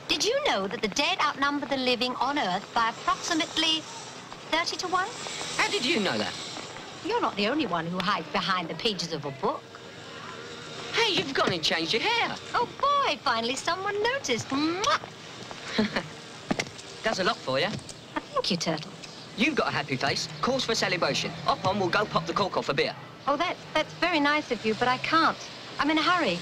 Did you know that the dead outnumber the living on Earth by approximately 30 to 1? How did you know that? You're not the only one who hides behind the pages of a book. Hey, you've gone and changed your hair. Oh, boy, finally someone noticed. Mwah! Does a lot for you. Thank you, Turtle. You've got a happy face. Cause for celebration. Hop on, we'll go pop the cork off a beer. Oh, that's very nice of you, but I can't. I'm in a hurry.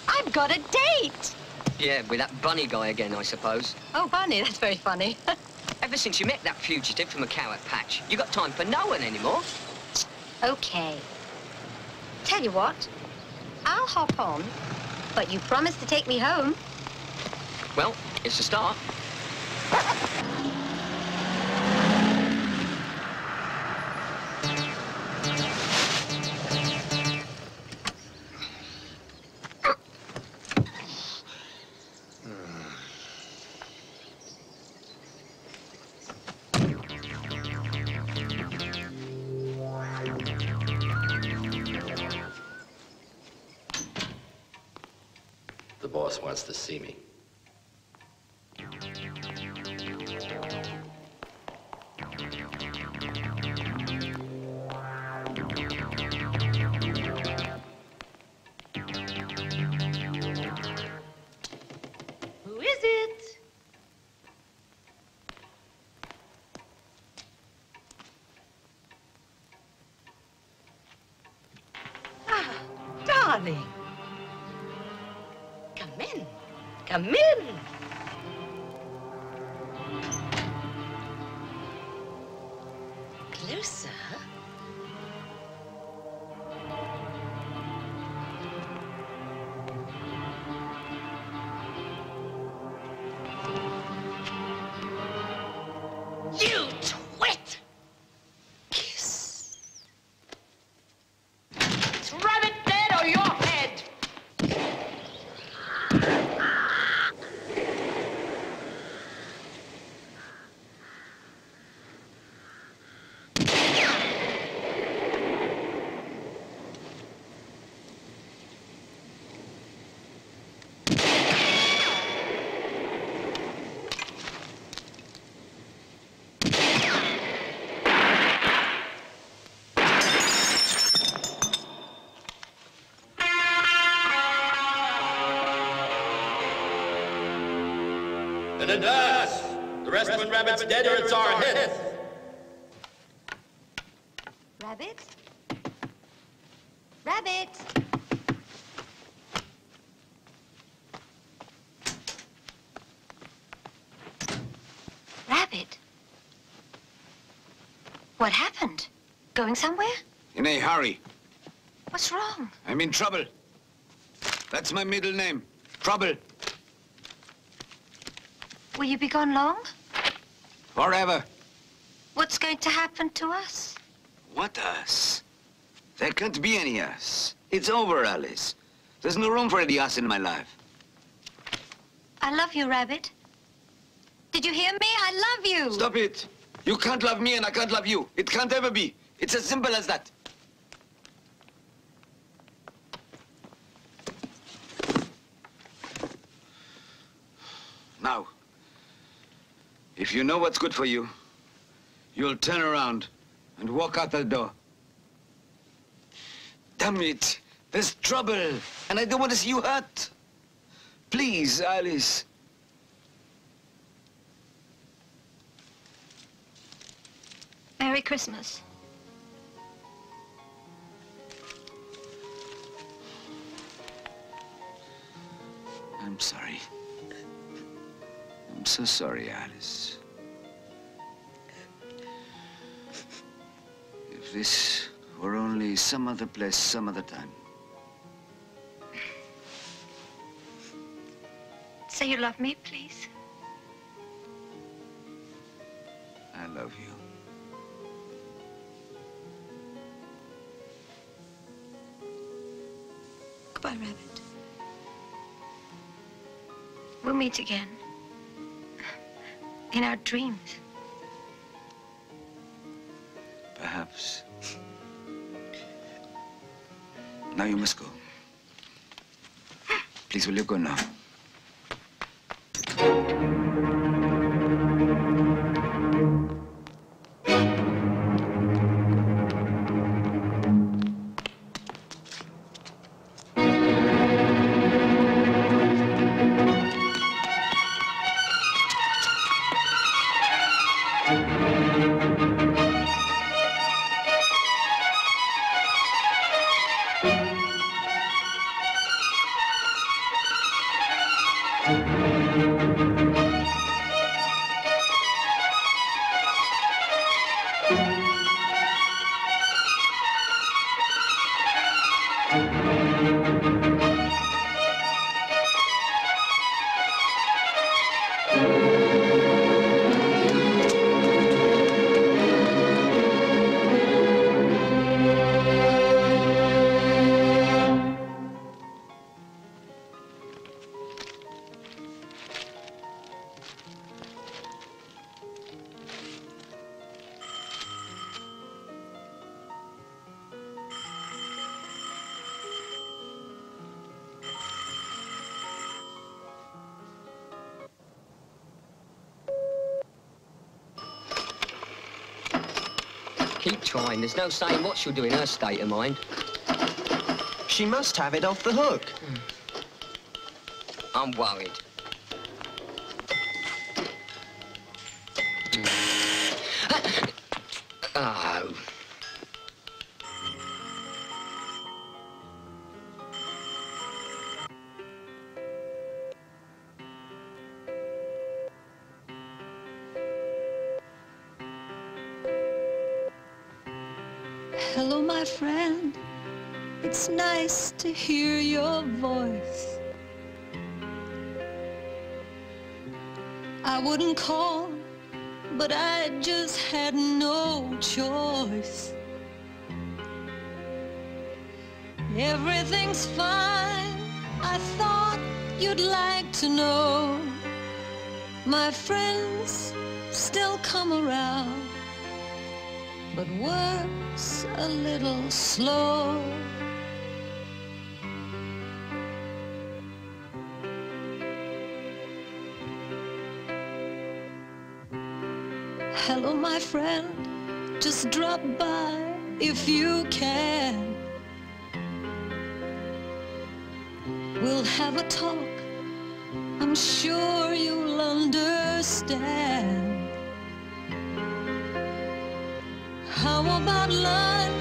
I've got a date! Yeah, with that bunny guy again, I suppose. Oh, Bunny, that's very funny. Ever since you met that fugitive from a carrot patch, you got time for no one anymore. Okay. Tell you what, I'll hop on, but you promise to take me home. Well, it's a start. The boss wants to see me. Who is it? Ah, darling. Come in. Come in. Closer. You twit! Kiss. It's Rabbit dead or your head. And it does. The rest when Rabbit's dead or it's our hit. Rabbit? Rabbit! Rabbit? What happened? Going somewhere? In a hurry. What's wrong? I'm in trouble. That's my middle name. Trouble. Will you be gone long? Forever. What's going to happen to us? What us? There can't be any us. It's over, Alice. There's no room for any us in my life. I love you, Rabbit. Did you hear me? I love you. Stop it. You can't love me and I can't love you. It can't ever be. It's as simple as that. Now, if you know what's good for you, you'll turn around and walk out the door. Damn it, there's trouble, and I don't want to see you hurt. Please, Alice. Merry Christmas. I'm sorry. I'm so sorry, Alice. If this were only some other place, some other time. Say you love me, please. I love you. Goodbye, Rabbit. We'll meet again. In our dreams. Perhaps. Now you must go. Please, will you go now? Keep trying. There's no saying what she'll do in her state of mind. She must have it off the hook. I'm worried. Oh. Hello, my friend. It's nice to hear your voice. I wouldn't call, but I just had no choice. Everything's fine, I thought you'd like to know. My friends still come around, but work's a little slow. Hello, my friend, just drop by if you can. We'll have a talk, I'm sure you'll understand. How about lunch?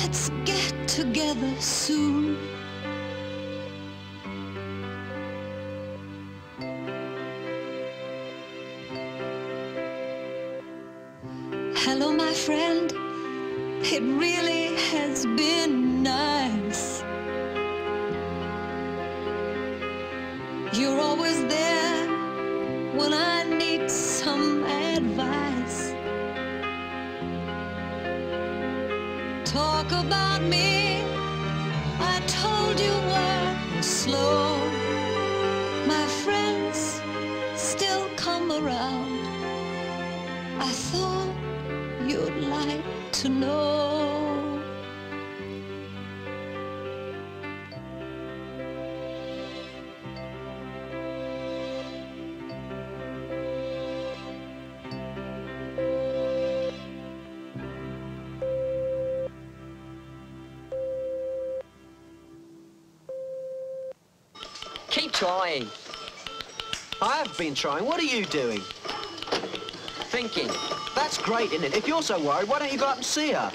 let's get together soon. Hello, my friend. It really has been nice. You're always there when I need some advice. Talk about me, I told you were slow. My friends still come around. I thought you'd like to know. Keep trying. I have been trying. What are you doing? Thinking. That's great, isn't it? If you're so worried, why don't you go up and see her?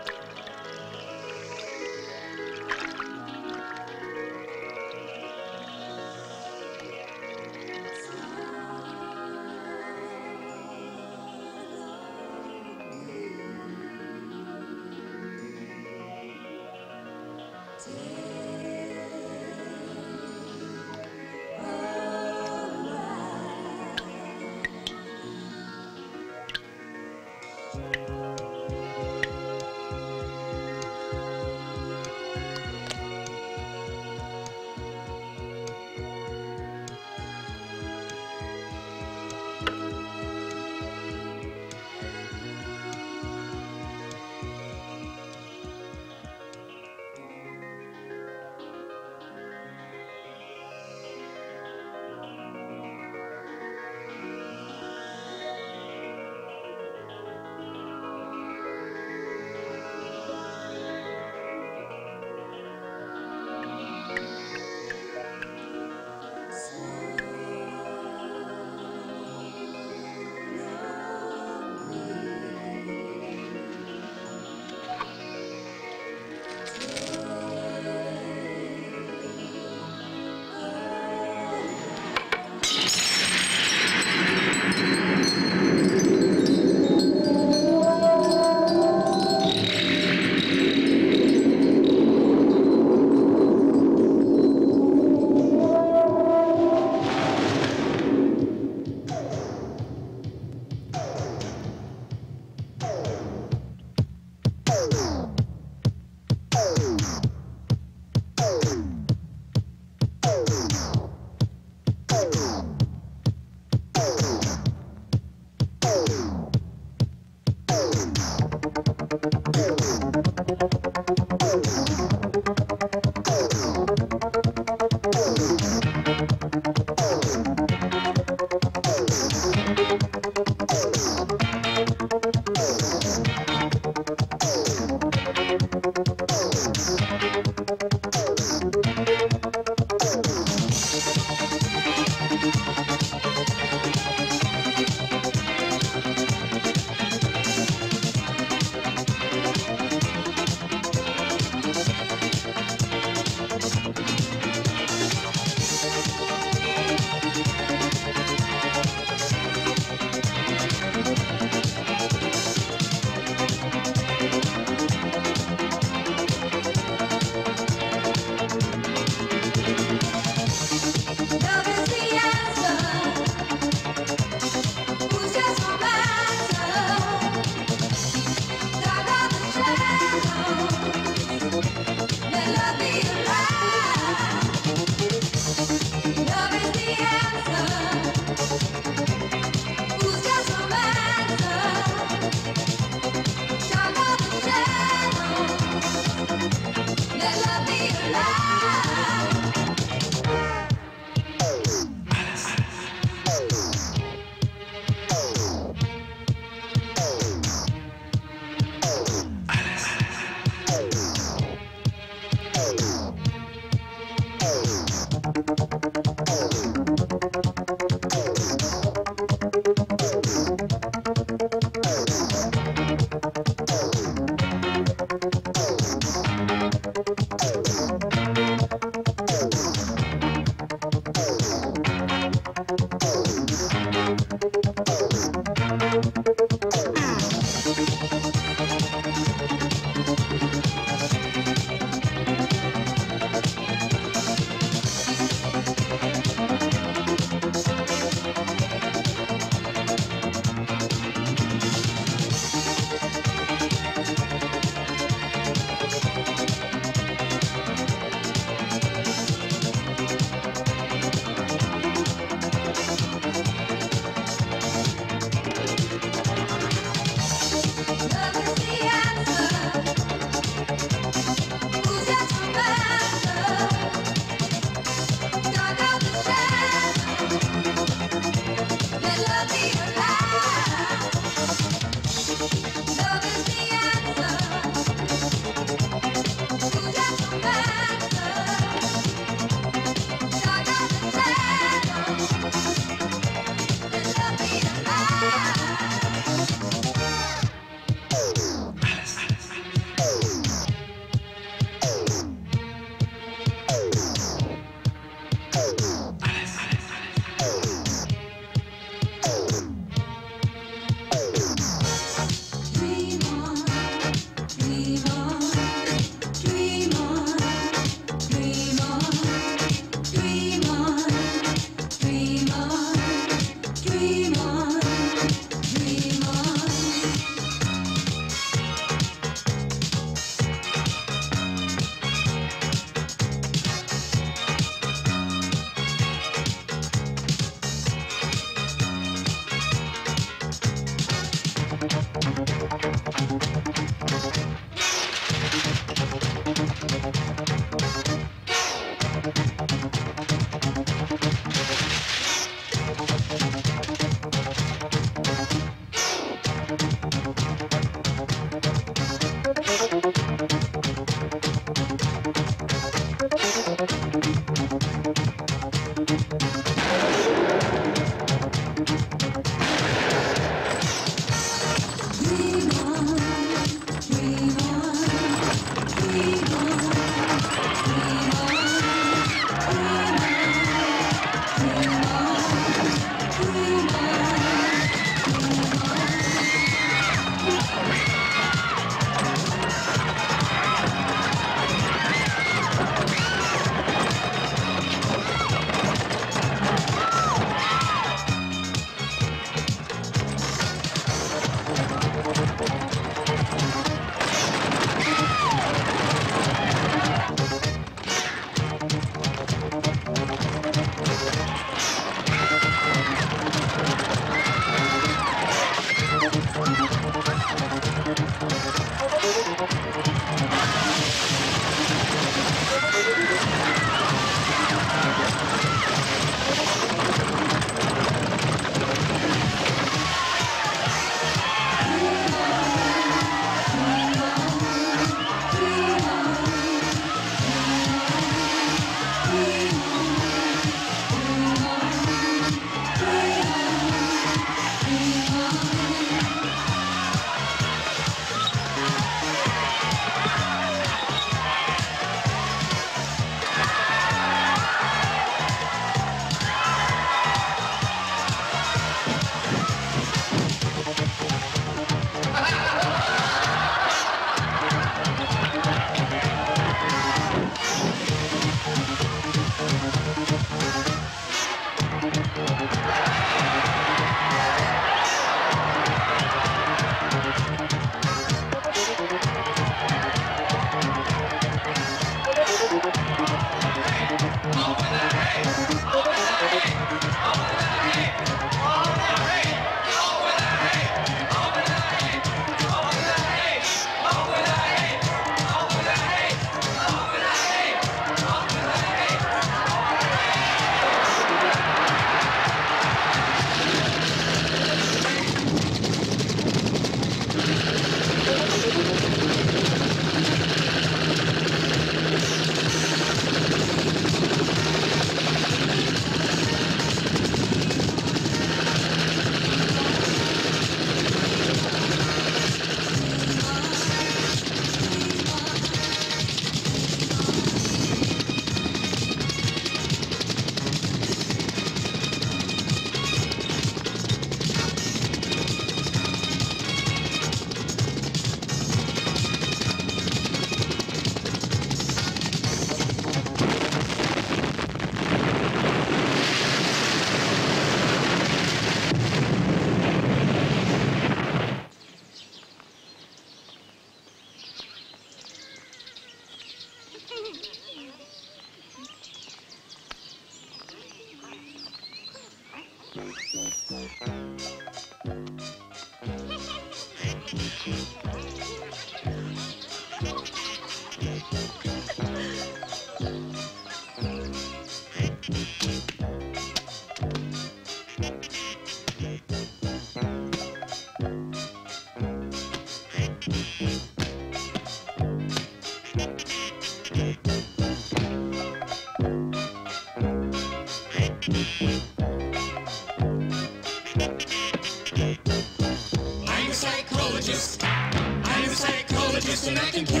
And I can cure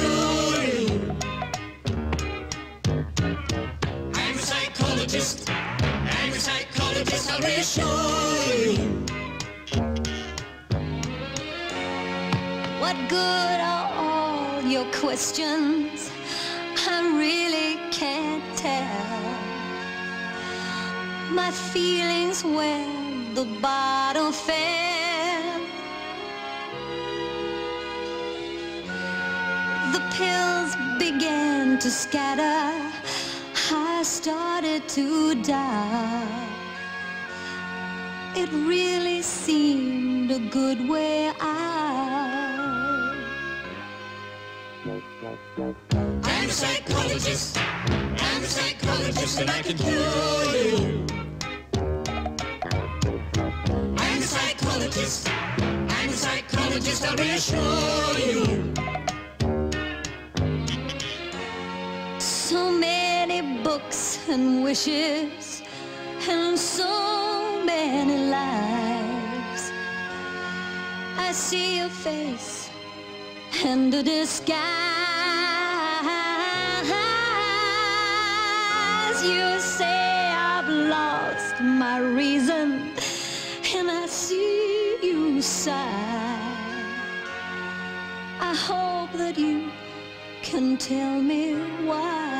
you. I'm a psychologist psychologist. I'm a psychologist, I'll reassure you. What good are all your questions? I really can't tell. My feelings when the bottom fell. The pills began to scatter. I started to doubt. It really seemed a good way out. I'm a psychologist. I'm a psychologist and I can cure you. I'm a psychologist. I'm a psychologist, I'll reassure you. So many books and wishes and so many lives. I see your face and a disguise. You say I've lost my reason, and I see you sigh. I hope that you can tell me why.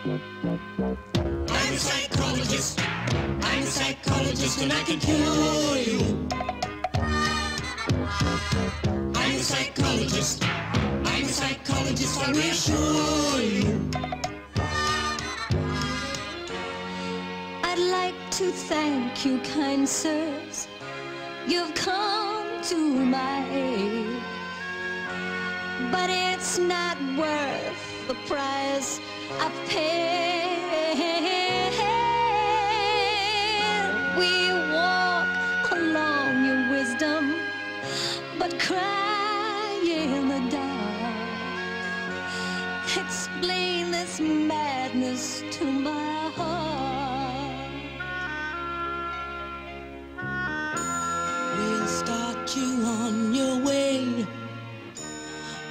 I'm a psychologist. I'm a psychologist and I can cure you. I'm a psychologist. I'm a psychologist, I'll reassure you. I'd like to thank you, kind sirs. You've come to my aid. But it's not worth the price I've paid. We walk along your wisdom, but cry in the dark. Explain this madness to my heart. We'll start you on your way.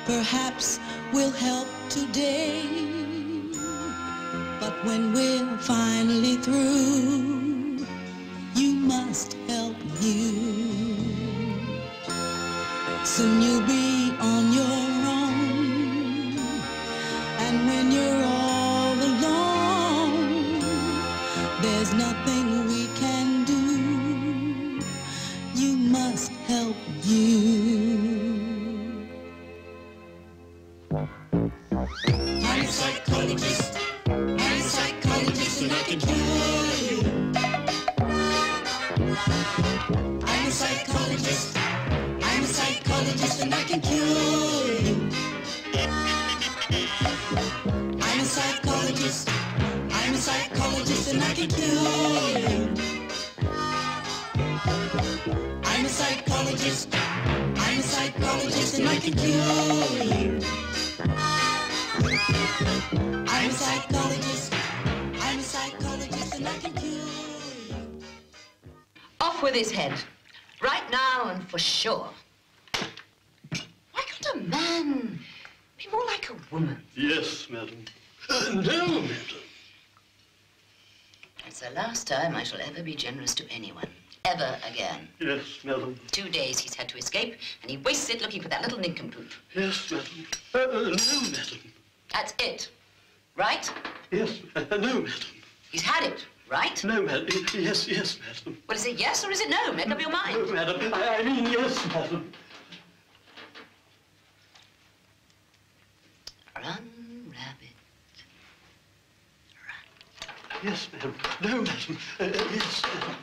Perhaps we'll help today, but when we're finally through, you must help you. Soon you'll be on your own, and when you're all alone, there's nothing we can do. You must help you. I'm a psychologist. I'm a psychologist and I can cure you. I'm a psychologist. I'm a psychologist and I can cure you. I'm a psychologist. I'm a psychologist and I can cure you. I'm a psychologist. I'm a psychologist and I can cure you. I'm a psychologist. I'm a psychologist and I can cure you. Off with his head. Right now and for sure. Why can't a man be more like a woman? Yes, madam. No, madam. It's the last time I shall ever be generous to anyone. Ever again. Yes, madam. 2 days he's had to escape, and he wastes it looking for that little nincompoop. Yes, madam. No, madam. That's it. Right? Yes, no, madam. He's had it, right? No, madam. Yes, madam. Well, is it yes or is it no? Make up your mind. No, madam. I mean yes, madam. Run, rabbit. Yes, madam. No, madam. Yes, madam.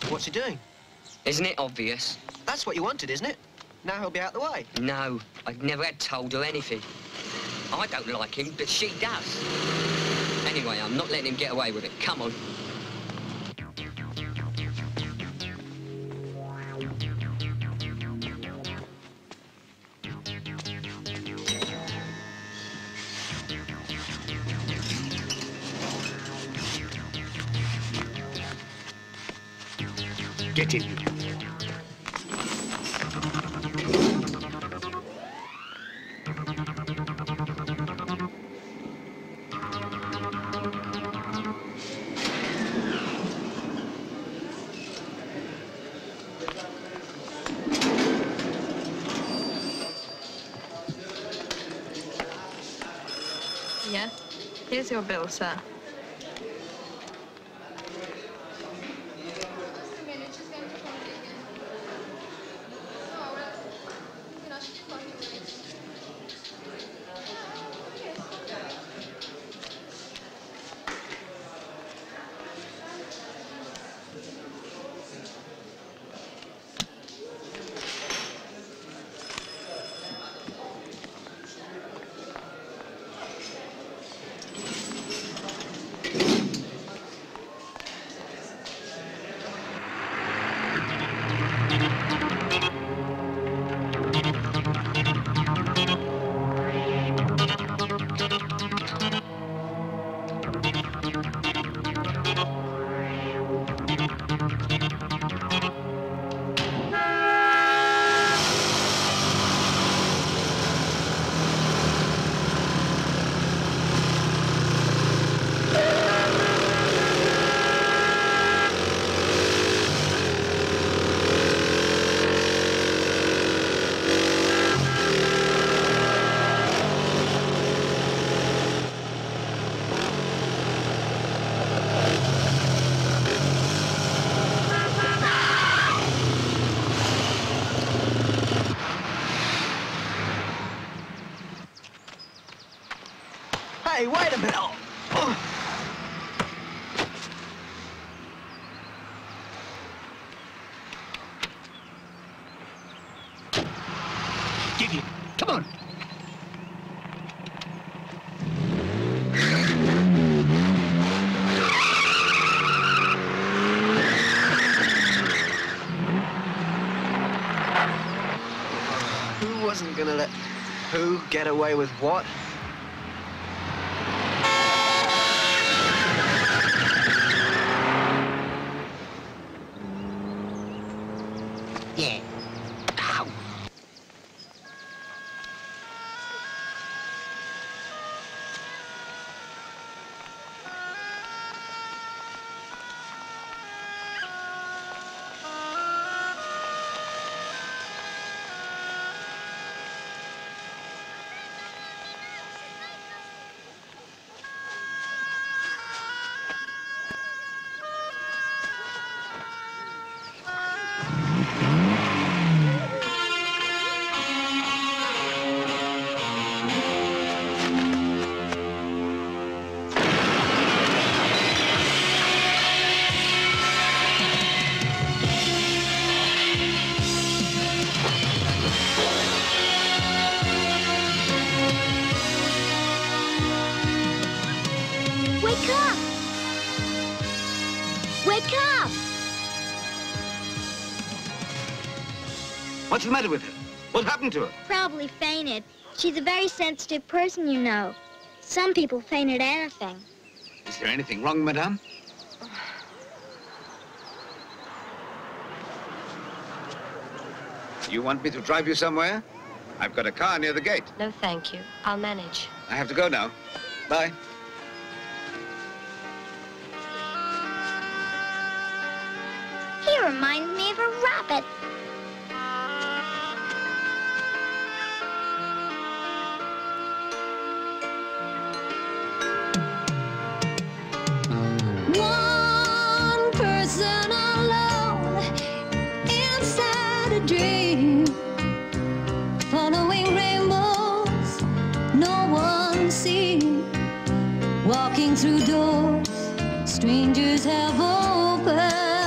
What's he doing? Isn't it obvious? That's what you wanted, isn't it? Now he'll be out the way. No, I've never had told her anything. I don't like him, but she does. Anyway, I'm not letting him get away with it. Come on. Get in. Here. Here's your bill, sir. Hey, wait a minute. Oh. Give you. Come on. Who wasn't gonna let who get away with what? Yeah. Ow. Wake up! Wake up! What's the matter with her? What happened to her? Probably fainted. She's a very sensitive person, you know. Some people faint at anything. Is there anything wrong, madame? You want me to drive you somewhere? I've got a car near the gate. No, thank you. I'll manage. I have to go now. Bye. He reminds me of a rabbit. One person alone inside a dream, following rainbows no one sees, walking through doors strangers have opened.